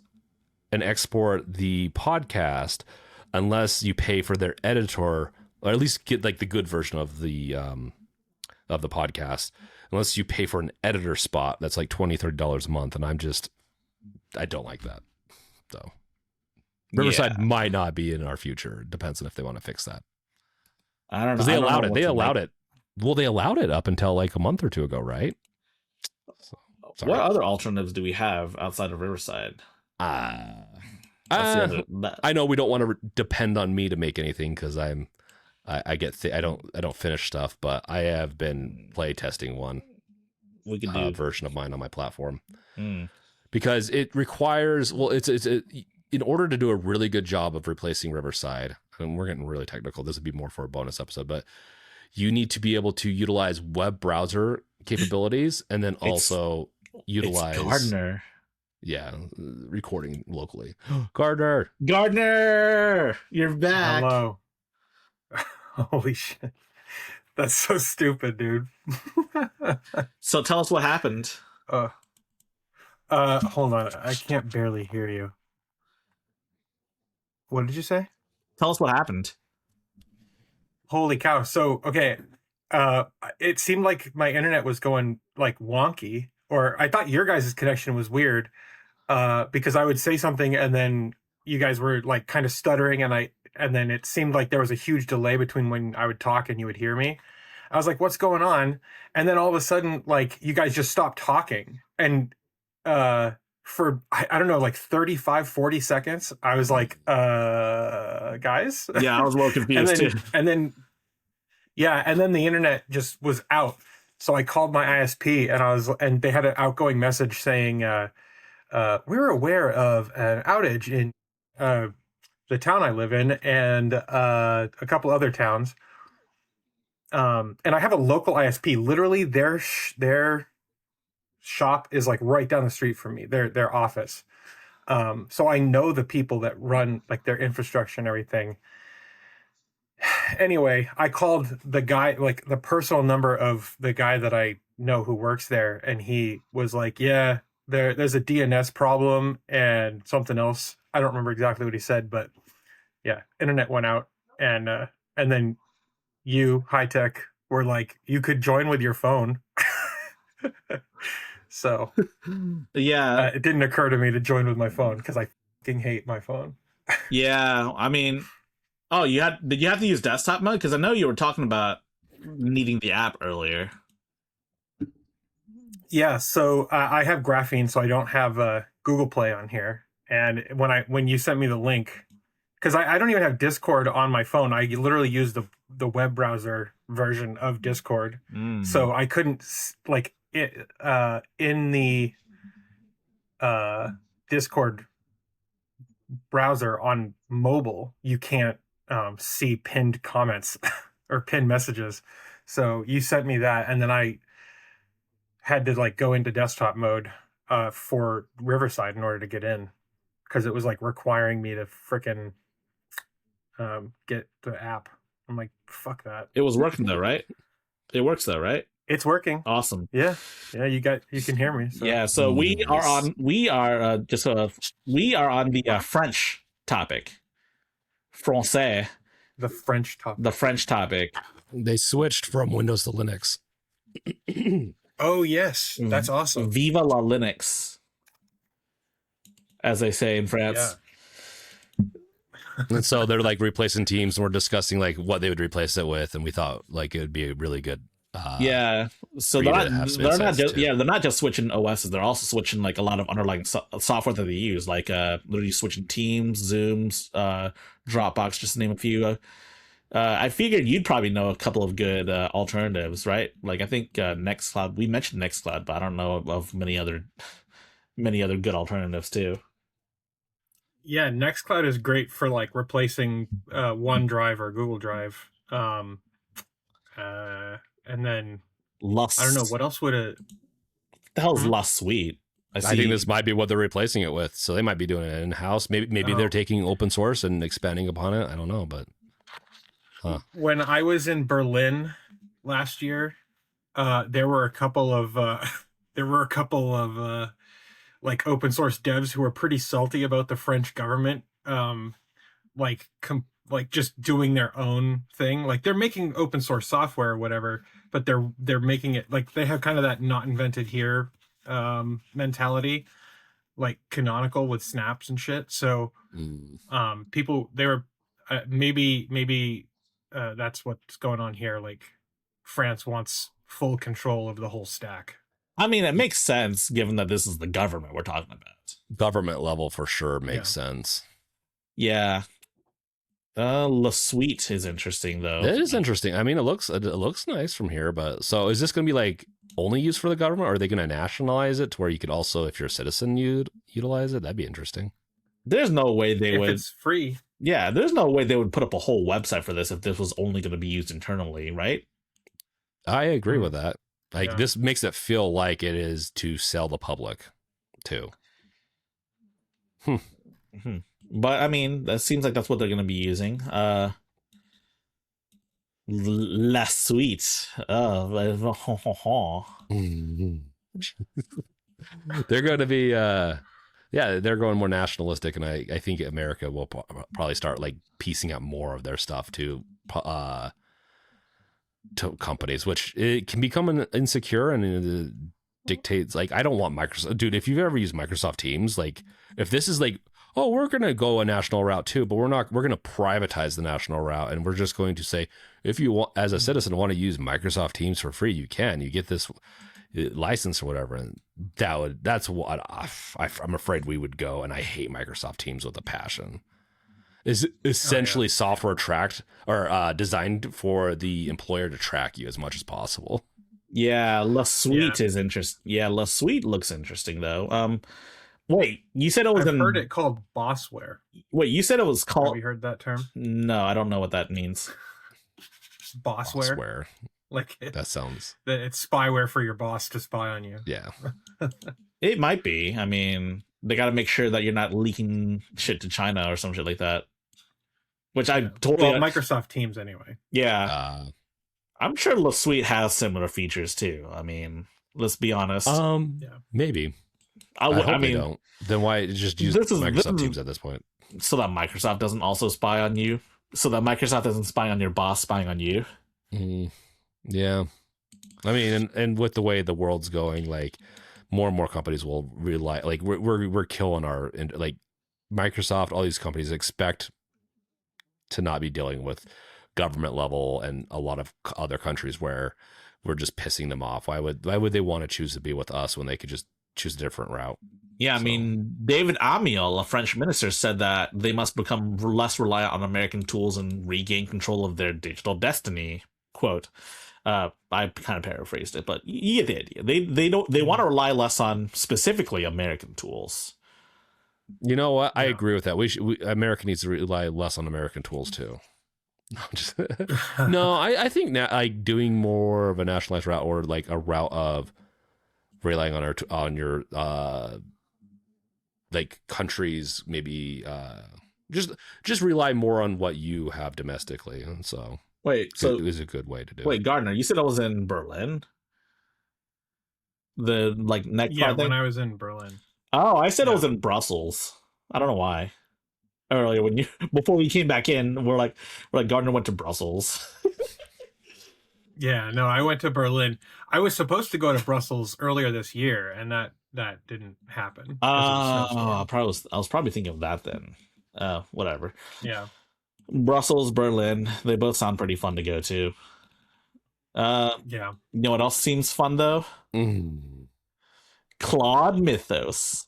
and export the podcast unless you pay for their editor, or at least get like the good version of the podcast. Unless you pay for an editor spot that's like $20-$30 a month, and I don't like that. So Riverside might not be in our future. Depends on if they want to fix that. I don't know. Because they allowed it. Well, they allowed it up until like a month or two ago, right? So, what other alternatives do we have outside of Riverside? I know we don't want to depend on me to make anything because I don't finish stuff, but I have been play testing one version of mine on my platform because it requires in order to do a really good job of replacing Riverside. And we're getting really technical. This would be more for a bonus episode, but you need to be able to utilize web browser capabilities and then also utilize Gardner. Yeah, recording locally. Gardner, you're back. Hello. Holy shit. That's so stupid, dude. So tell us what happened. Hold on. I can't barely hear you. What did you say? Tell us what happened. Holy cow. So, okay. It seemed like my internet was going like wonky, or I thought your guys' connection was weird, because I would say something and then you guys were like kind of stuttering, and then it seemed like there was a huge delay between when I would talk and you would hear me. I was like, what's going on? And then all of a sudden, like, you guys just stopped talking. And for, I don't know, like 35, 40 seconds, I was like, guys? Yeah, I was a little confused too. And then the internet just was out. So I called my ISP and they had an outgoing message saying, we're aware of an outage in the town I live in and a couple other towns. And I have a local ISP. Literally, their shop is like right down the street from me. Their office. So I know the people that run like their infrastructure and everything. Anyway, I called the guy, like the personal number of the guy that I know who works there, and he was like, "Yeah, there's a DNS problem and something else. I don't remember exactly what he said, but yeah, internet went out, and then you, high tech, were like, you could join with your phone." So Yeah, it didn't occur to me to join with my phone because I fucking hate my phone. yeah. I mean, oh, did you have to use desktop mode? Because I know you were talking about needing the app earlier. Yeah, so I have Graphene, so I don't have Google Play on here. And when you sent me the link, because I don't even have Discord on my phone, I literally use the web browser version of Discord, so I couldn't like it in the Discord browser on mobile. You can't see pinned comments or pinned messages. So you sent me that, and then I had to like go into desktop mode for Riverside in order to get in, because it was like requiring me to frickin' get the app. I'm like, fuck that. It was working though, right? It works though, right? It's working. Awesome. Yeah, you can hear me. So. Yeah, so we Nice. are on the French topic. Français, The French topic. the French topic. They switched from Windows to Linux. Oh yes, that's awesome. Viva la Linux, as they say in France. And so they're like replacing teams, and we're discussing like what they would replace it with, and we thought like it would be a really good. Yeah, so for you they're to have some not insights just, too. yeah, they're not just switching OSs. They're also switching like a lot of underlying software that they use, like literally switching Teams, Zooms, Dropbox, just to name a few. I figured you'd probably know a couple of good alternatives, right? Like I think Nextcloud. We mentioned Nextcloud, but I don't know of many other good alternatives too. Yeah, Nextcloud is great for like replacing OneDrive or Google Drive. And then Lust. I don't know what else would it. The hell's Lust Suite? I think this might be what they're replacing it with. So they might be doing it in house. Maybe they're taking open source and expanding upon it. I don't know, but When I was in Berlin last year, there were a couple of like open source devs who were pretty salty about the French government, like just doing their own thing. Like they're making open source software or whatever, but they're making it like they have kind of that not invented here mentality, like Canonical with snaps and shit. So people, they were maybe that's what's going on here. Like France wants full control of the whole stack. I mean, it makes sense given that this is the government we're talking about. government level for sure makes sense. Yeah. La Suite is interesting though. It is interesting. I mean, it looks nice from here, but so is this going to be like only used for the government, or are they going to nationalize it to where you could also, if you're a citizen, you'd utilize it? That'd be interesting. There's no way they would. If it's free. Yeah, there's no way they would put up a whole website for this if this was only going to be used internally, right? I agree with that. Like this makes it feel like it is to sell the public too. But I mean, that seems like that's what they're going to be using. La Suite. They're going to be they're going more nationalistic, and I think America will probably start like piecing out more of their stuff to companies, which it can become insecure, and dictates, like, I don't want Microsoft, dude. If you've ever used Microsoft Teams, like, if this is like, oh, we're gonna go a national route too, but we're gonna privatize the national route, and we're just going to say, if you want, as a citizen, want to use Microsoft Teams for free, you can. You get this license or whatever, and that's what I'm afraid we would go. And I hate Microsoft Teams with a passion. Is essentially software tracked or designed for the employer to track you as much as possible. Yeah, La Suite is interesting. Yeah, La Suite looks interesting though. Wait, you said it was I've heard it called bossware. Wait, you said it was called. Have you heard that term? No, I don't know what that means. Bossware. Like that sounds. It's spyware for your boss to spy on you. Yeah. It might be. I mean, they got to make sure that you're not leaking shit to China or some shit like that. Which I totally. Well, Microsoft Teams anyway. Yeah. I'm sure La Suite has similar features too. I mean, let's be honest. Maybe. I hope mean, they don't. Then why just use Microsoft Teams at this point? So that Microsoft doesn't also spy on you. So that Microsoft doesn't spy on your boss, spying on you. Yeah. I mean, and with the way the world's going, like, more and more companies will rely, like, we're killing our, like, Microsoft, all these companies expect to not be dealing with government level and a lot of other countries where we're just pissing them off. Why would they want to choose to be with us when they could just choose a different route? Yeah, I mean, David Amiel, a French minister, said that they must become less reliant on American tools and regain control of their digital destiny. Quote. I kind of paraphrased it, but you get the idea. They want to rely less on specifically American tools. You know what? I agree with that. America needs to rely less on American tools too. No, I think now, like, doing more of a nationalized route, or like a route of relying on your like countries, maybe just rely more on what you have domestically, and so so it was a good way to do. Wait, Gardner, you said I was in Berlin. The like next yeah, when I was in Berlin. Oh, I said I was in Brussels. I don't know why. Earlier before we came back in, we're like Gardner went to Brussels. Yeah, no, I went to Berlin. I was supposed to go to Brussels earlier this year, and that didn't happen. I was probably thinking of that then. Whatever. Yeah. Brussels, Berlin, they both sound pretty fun to go to. Yeah. You know what else seems fun though? Claude Mythos.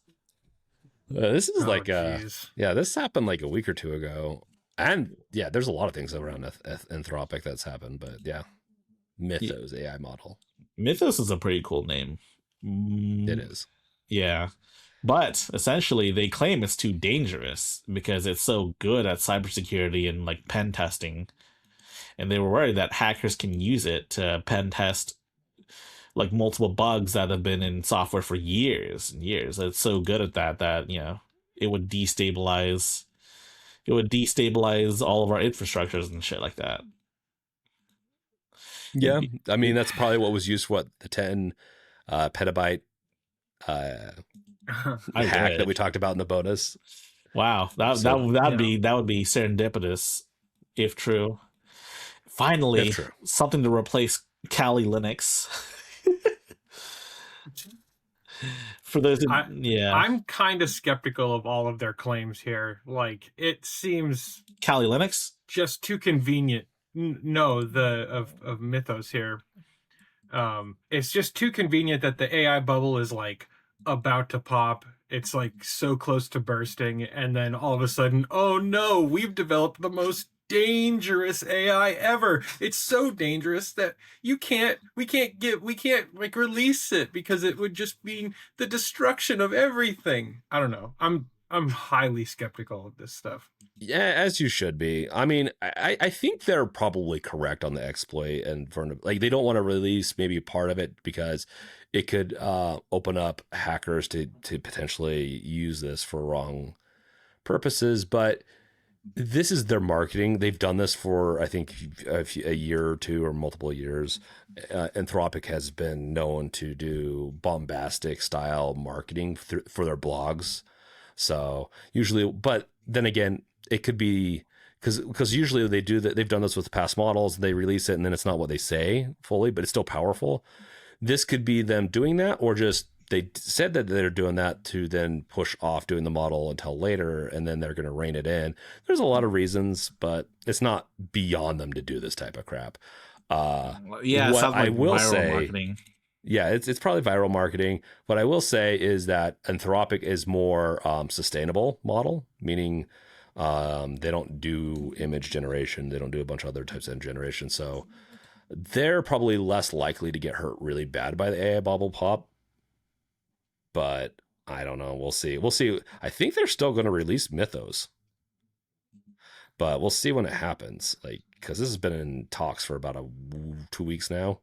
This is this happened like a week or two ago, and yeah, there's a lot of things around Anthropic that's happened, but yeah, Mythos AI model. Mythos is a pretty cool name. It is. Yeah. But essentially, they claim it's too dangerous because it's so good at cybersecurity and like pen testing. And they were worried that hackers can use it to pen test like multiple bugs that have been in software for years and years. It's so good at that, you know, it would destabilize all of our infrastructures and shit like that. Yeah. I mean, that's probably what was used, the 10 petabyte hack that we talked about in the bonus. Wow, that would be serendipitous if true. Finally, something to replace Kali Linux. For those, I'm kind of skeptical of all of their claims here. Like, it seems Kali Linux just too convenient. No, of Mythos here. It's just too convenient that the AI bubble is like about to pop. It's like so close to bursting, and then all of a sudden, oh no, we've developed the most dangerous AI ever. It's so dangerous that we can't like release it because it would just be the destruction of everything. I don't know. I'm highly skeptical of this stuff. Yeah, as you should be. I mean, I think they're probably correct on the exploit, and like, they don't want to release maybe part of it because it could open up hackers to potentially use this for wrong purposes. But this is their marketing. They've done this for, I think, a year or two or multiple years. Anthropic has been known to do bombastic style marketing for their blogs. So usually, but then again, it could be because usually they do that. They've done this with past models. They release it and then it's not what they say fully, but it's still powerful. this could be them doing that, or just they said that they're doing that to then push off doing the model until later, and then they're going to rein it in. There's a lot of reasons, but it's not beyond them to do this type of crap. Yeah, it What sounds I like will viral say, marketing. yeah, it's probably viral marketing. What I will say is that Anthropic is more sustainable model, meaning they don't do image generation. They don't do a bunch of other types of generation. So they're probably less likely to get hurt really bad by the AI bubble pop. But I don't know. We'll see. We'll see. I think they're still going to release Mythos, but we'll see when it happens. Like, because this has been in talks for about 2 weeks now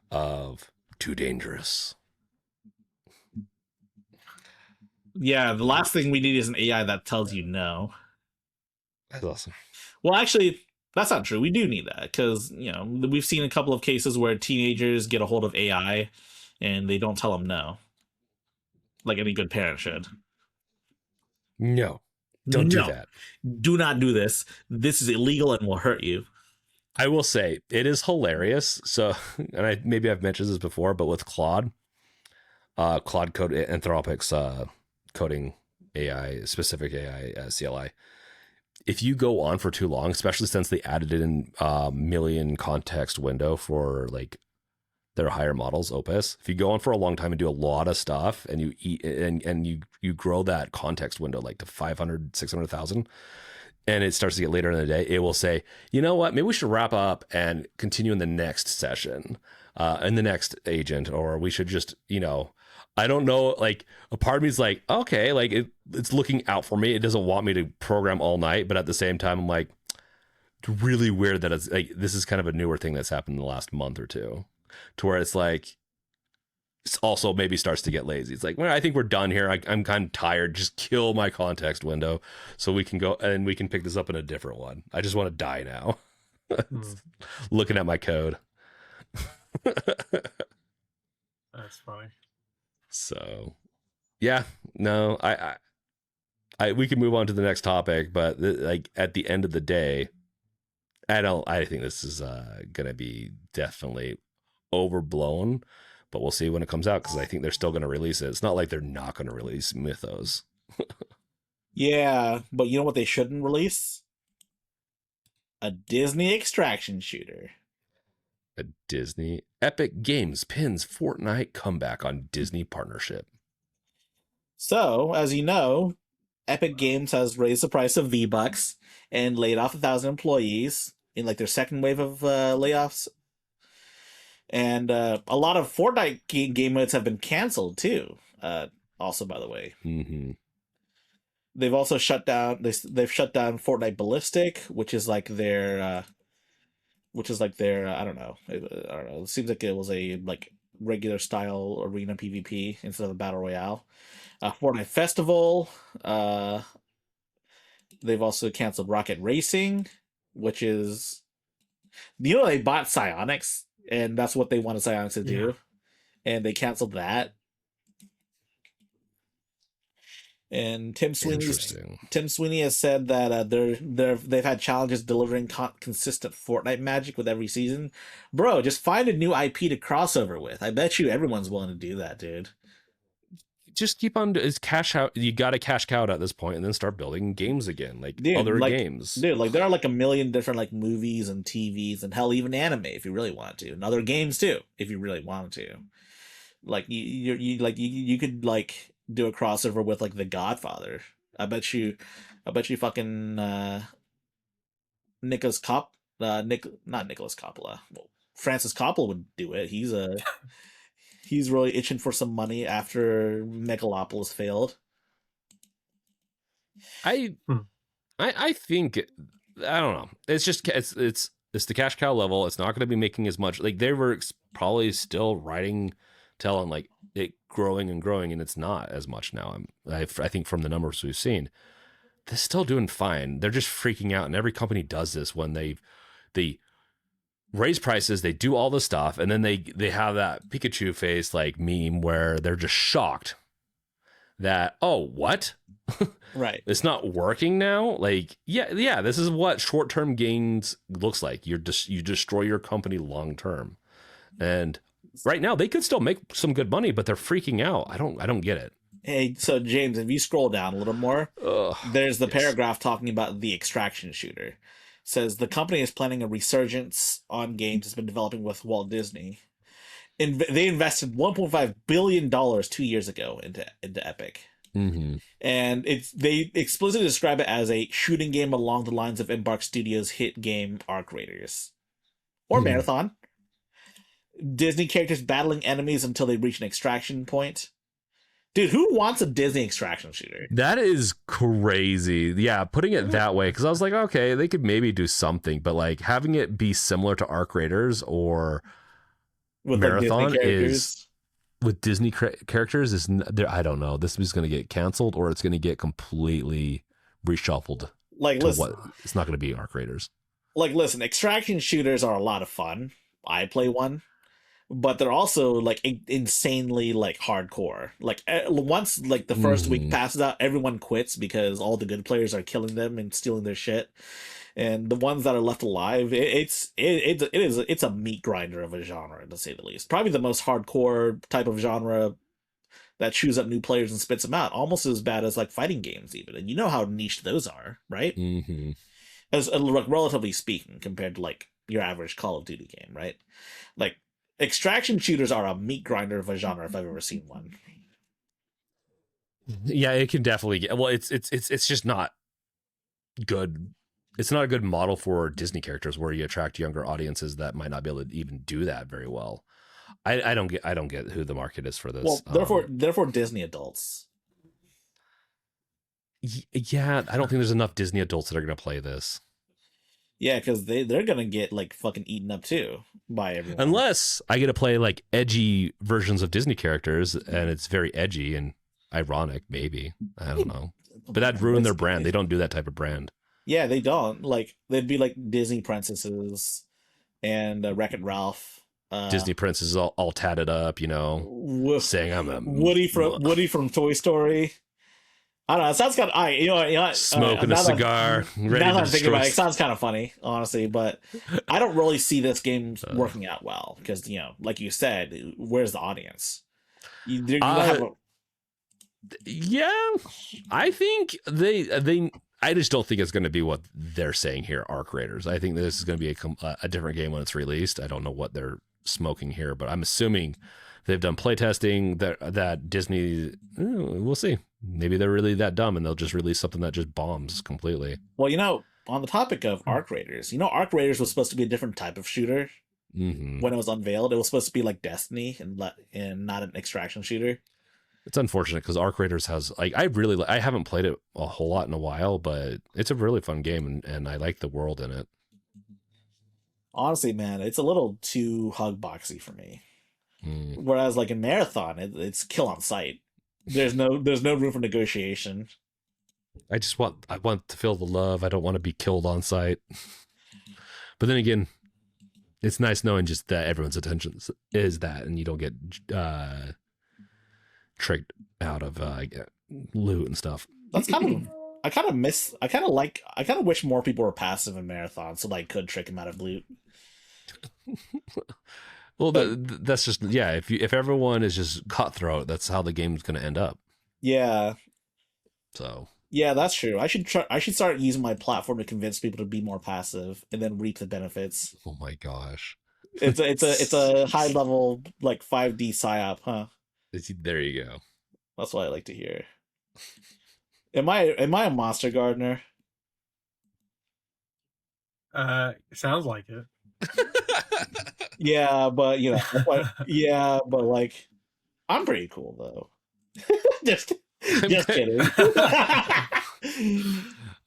of too dangerous. Yeah, the last thing we need is an AI that tells you no. That's awesome. Well, actually, that's not true. We do need that because, we've seen a couple of cases where teenagers get a hold of AI and they don't tell them no, like any good parent should. No, don't do that. Do not do this. This is illegal and will hurt you. I will say it is hilarious. So, and maybe I've mentioned this before, but with Claude Code Anthropic's coding AI, specific AI CLI. If you go on for too long, especially since they added in million context window for like their higher models, Opus, if you go on for a long time and do a lot of stuff and you eat and you grow that context window like to 500, 600,000, and it starts to get later in the day, it will say, you know what, maybe we should wrap up and continue in the next session, in the next agent, or we should just, I don't know, like a part of me is like, okay, like it's looking out for me. It doesn't want me to program all night, but at the same time, I'm like, it's really weird that it's like, this is kind of a newer thing that's happened in the last month or two, to where it's like, it's also maybe starts to get lazy. It's like, well, I think we're done here. I'm kind of tired. Just kill my context window so we can go and we can pick this up in a different one. I just want to die now. Looking at my code. That's funny. So, yeah, no, I we can move on to the next topic, but like at the end of the day, I think this is gonna be definitely overblown, but we'll see when it comes out because I think they're still gonna release it. It's not like they're not gonna release Mythos. Yeah, but you know what they shouldn't release? A Disney extraction shooter. A Disney Epic Games pins Fortnite comeback on Disney partnership. So, as you know, Epic Games has raised the price of V-Bucks and laid off 1,000 employees in like their second wave of layoffs. And a lot of Fortnite game modes have been canceled too. Also, by the way, they've also shut down. They've shut down Fortnite Ballistic, which is like their I don't know. It seems like it was a like regular style arena PvP instead of a battle royale. Fortnite Festival. They've also canceled Rocket Racing, which is, they bought Psyonix, and that's what they wanted Psyonix to do, and they canceled that. And Tim Sweeney has said that they've had challenges delivering consistent Fortnite magic with every season. Bro, just find a new IP to crossover with. I bet you everyone's willing to do that, dude. Just keep on. It's cash out. You got to cash cow at this point, and then start building games again, like other games. Dude, like there are like a million different like movies and TVs and hell, even anime if you really want to, and other games too if you really wanted to. Like you could like do a crossover with like The Godfather. I bet you fucking not Nicholas Coppola. Well, Francis Coppola would do it. He's really itching for some money after Megalopolis failed. I think, I don't know. It's just it's the cash cow level. It's not going to be making as much. Like they were probably still telling like it growing and growing, and it's not as much now. I think from the numbers we've seen, they're still doing fine. They're just freaking out, and every company does this when they raise prices, they do all the stuff, and then they have that Pikachu face like meme where they're just shocked that, oh, what? Right. It's not working now. Like, yeah, this is what short-term gains looks like. You destroy your company long-term. And right now they could still make some good money, but they're freaking out. I don't get it. Hey, so James, if you scroll down a little more, Ugh, there's the yes. paragraph talking about the extraction shooter. It says the company is planning a resurgence on games it's been developing with Walt Disney. They invested $1.5 billion 2 years ago into Epic. Mm-hmm. And they explicitly describe it as a shooting game along the lines of Embark Studios' hit game Arc Raiders. Or Marathon. Disney characters battling enemies until they reach an extraction point. Dude, who wants a Disney extraction shooter? That is crazy. Yeah, putting it that way, because I was like, okay, they could maybe do something, but like having it be similar to Arc Raiders or With Marathon like Disney is characters? with Disney characters is there. I don't know. This is going to get canceled or it's going to get completely reshuffled. Like, listen, it's not going to be Arc Raiders. like, listen, extraction shooters are a lot of fun. I play one, but they're also like insanely like hardcore. Like once like the first week passes out, everyone quits because all the good players are killing them and stealing their shit. And the ones that are left alive, it's a meat grinder of a genre, to say the least. Probably the most hardcore type of genre that chews up new players and spits them out, almost as bad as like fighting games, even. And you know how niche those are, right? Mm-hmm. As like, relatively speaking, compared to like your average Call of Duty game, right? Like extraction shooters are a meat grinder of a genre if I've ever seen one. Yeah, it can definitely get. Well, it's just not good. It's not a good model for Disney characters where you attract younger audiences that might not be able to even do that very well. I don't get who the market is for this. Well, therefore Disney adults. Yeah, I don't think there's enough Disney adults that are going to play this. Yeah, because they're gonna get like fucking eaten up too by everyone. Unless I get to play like edgy versions of Disney characters, and it's very edgy and ironic. Maybe I don't know, but that'd ruin their brand. They don't do that type of brand. Yeah, they don't. Like they'd be like Disney princesses and Wreck-It Ralph. Disney princesses all tatted up, you know, saying I'm a Woody from Toy Story. I don't know. It sounds kind of smoking a cigar. Ready now that to I'm thinking about it, destroy. it sounds kind of funny, honestly. But I don't really see this game working out well because like you said, where's the audience? You don't have a... Yeah, I think they. I just don't think it's going to be what they're saying here, Arc Raiders. I think this is going to be a different game when it's released. I don't know what they're smoking here, but I'm assuming they've done playtesting that Disney. We'll see. Maybe they're really that dumb and they'll just release something that just bombs completely. Well, on the topic of Arc Raiders, Arc Raiders was supposed to be a different type of shooter when it was unveiled. It was supposed to be like Destiny and not an extraction shooter. It's unfortunate because Arc Raiders has like I haven't played it a whole lot in a while, but it's a really fun game and I like the world in it. Honestly, man, it's a little too hug boxy for me. Whereas like in Marathon, it's kill on sight. There's no room for negotiation. I want to feel the love. I don't want to be killed on sight. But then again, it's nice knowing just that everyone's attention is that, and you don't get tricked out of loot and stuff. That's kind of I kind of wish more people were passive in Marathon so like could trick him out of loot. Well, that's just if everyone is just cutthroat, that's how the game's going to end up. Yeah. So. Yeah, that's true. I should start using my platform to convince people to be more passive and then reap the benefits. Oh my gosh. It's a high level like 5D psyop, huh? There you go. That's what I like to hear. Am I a monster gardener? Sounds like it. Yeah, but but like I'm pretty cool though. just kidding.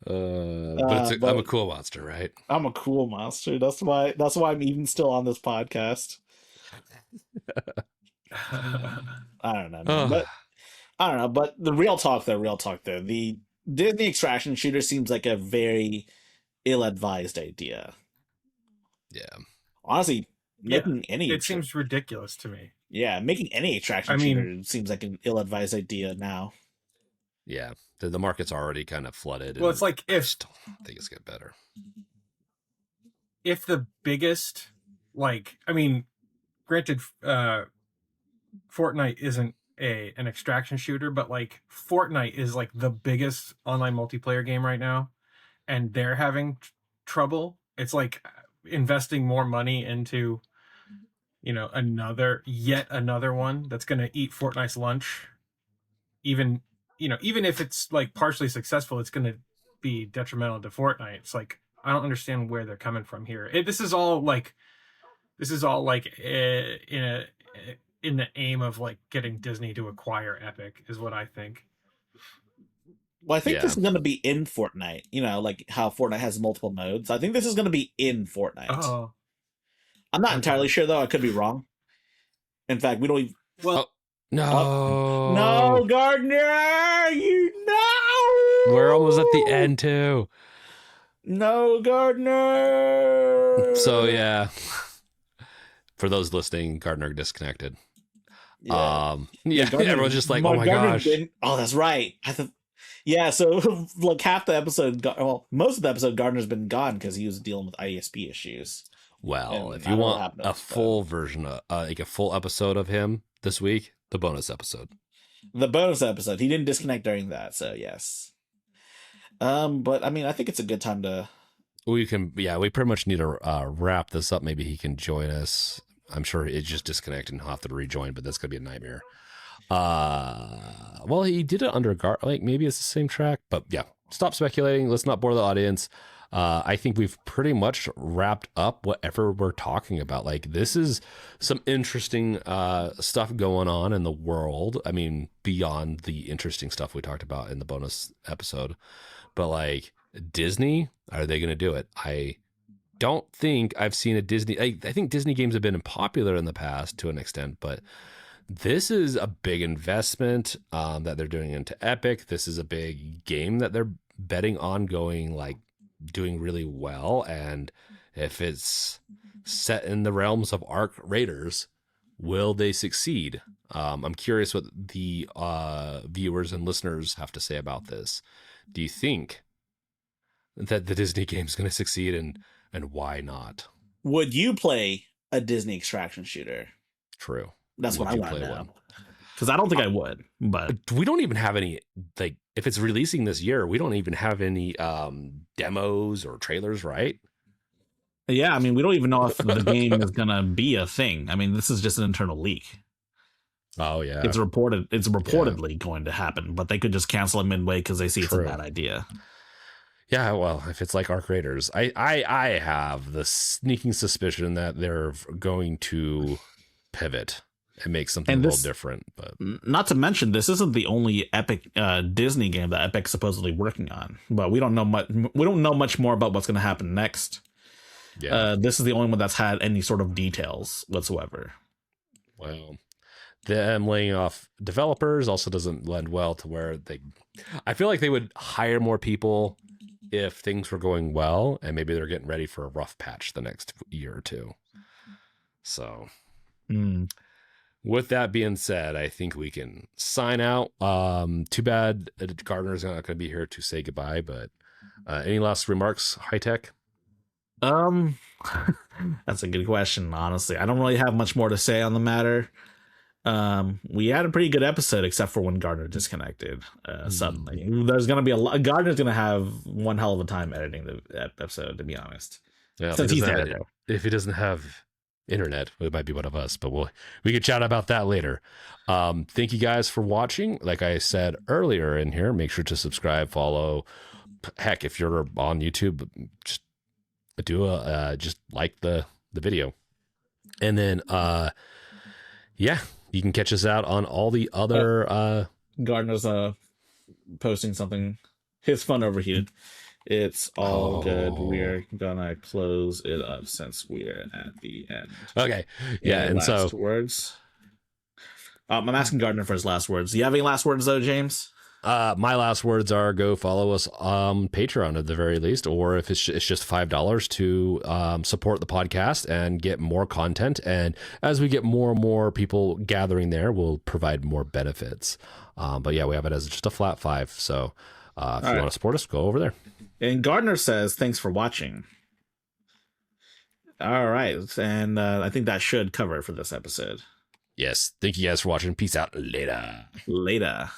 But I'm a cool monster, right? I'm a cool monster. That's why I'm even still on this podcast. I don't know, man. But I don't know. But the real talk though, the Disney extraction shooter seems like a very ill-advised idea. Yeah. Honestly, making any it seems ridiculous to me. Yeah, making any extraction shooter seems like an ill-advised idea now. Yeah, the market's already kind of flooded. Well, it's like if I think it's get better. If the biggest, granted, Fortnite isn't an extraction shooter, but like Fortnite is like the biggest online multiplayer game right now, and they're having trouble. It's like investing more money into, yet another one that's going to eat Fortnite's lunch. Even if it's like partially successful, it's going to be detrimental to Fortnite. It's like, I don't understand where they're coming from here. This is all like in the aim of like getting Disney to acquire Epic, is what I think. Well, I think Yeah. this is going to be in Fortnite. Like how Fortnite has multiple modes. I think this is going to be in Fortnite. Oh, I'm not okay. entirely sure, though. I could be wrong. In fact, we don't even... Well, No. no, Gardner! We're almost at the end, too. No, Gardner! So, yeah. For those listening, Gardner disconnected. Yeah. Gardner, everyone's just like, oh my Gardner gosh. Oh, that's right. Yeah, so like half the episode, most of the episode, Gardner's been gone because he was dealing with ISP issues. Well, And if I you don't know what want happened to a us, full version, like a full episode of him this week, the bonus episode. The bonus episode, he didn't disconnect during that, so yes. But I mean, I think it's a good time to... We pretty much need to wrap this up. Maybe he can join us. I'm sure it's just disconnected and he'll have to rejoin, but that's going to be a nightmare. Well, he did it under like maybe it's the same track, but yeah, stop speculating. Let's not bore the audience. I think we've pretty much wrapped up whatever we're talking about. Like, this is some interesting stuff going on in the world. I mean, beyond the interesting stuff we talked about in the bonus episode, but like Disney, are they going to do it? I don't think I've seen a Disney. I think Disney games have been popular in the past to an extent, but this is a big investment that they're doing into Epic. This is a big game that they're betting on doing really well. And if it's set in the realms of Arc Raiders, will they succeed? I'm curious what the viewers and listeners have to say about this. Do you think that the Disney game is going to succeed, and why not? Would you play a Disney extraction shooter? True. That's Would what I you want to play know. one? Because I don't think I would, but We don't even have any, like, if it's releasing this year, we don't even have any demos or trailers, right? yeah, I mean, we don't even know if the game is gonna be a thing. I mean, this is just an internal leak. Oh yeah, It's reportedly going to happen, but they could just cancel it midway because they see it's a True. bad idea. Yeah, well, if it's like Arc Raiders, I have the sneaking suspicion that they're going to pivot and make something And a this- little different. But Not to mention, this isn't the only Epic Disney game that Epic's supposedly working on, but we don't know much. We don't know much more about what's going to happen next. yeah, This is the only one that's had any sort of details whatsoever. well, them laying off developers also doesn't lend well to where I feel like they would hire more people if things were going well, and maybe they're getting ready for a rough patch the next year or two. So, with that being said, I think we can sign out. Too bad Gardner's not going to be here to say goodbye, but any last remarks, High Tech? That's a good question. Honestly, I don't really have much more to say on the matter. We had a pretty good episode, except for when Gardner disconnected suddenly. There's gonna be Gardner's gonna have one hell of a time editing the episode, to be honest. Yeah, Since he's editor. if he doesn't have internet, it might be one of us, but we could chat about that later. Thank you guys for watching. Like I said earlier in here, make sure to subscribe, follow. Heck, if you're on YouTube, just just like the video, and then you can catch us out on all the other Gardner's posting something. His phone overheated. It's all good. We're gonna close it up since we're at the end. Okay, yeah, and last so words. I'm asking Gardner for his last words. Do you have any last words though, James? my last words are go follow us on Patreon at the very least, or if it's just $5 to support the podcast and get more content. And as we get more and more people gathering there, we'll provide more benefits. But yeah, we have it as just a flat $5. So if you want to support us, go over there. And Gardner says, thanks for watching. All right, and I think that should cover it for this episode. Yes. Thank you guys for watching. Peace out. Later. Later.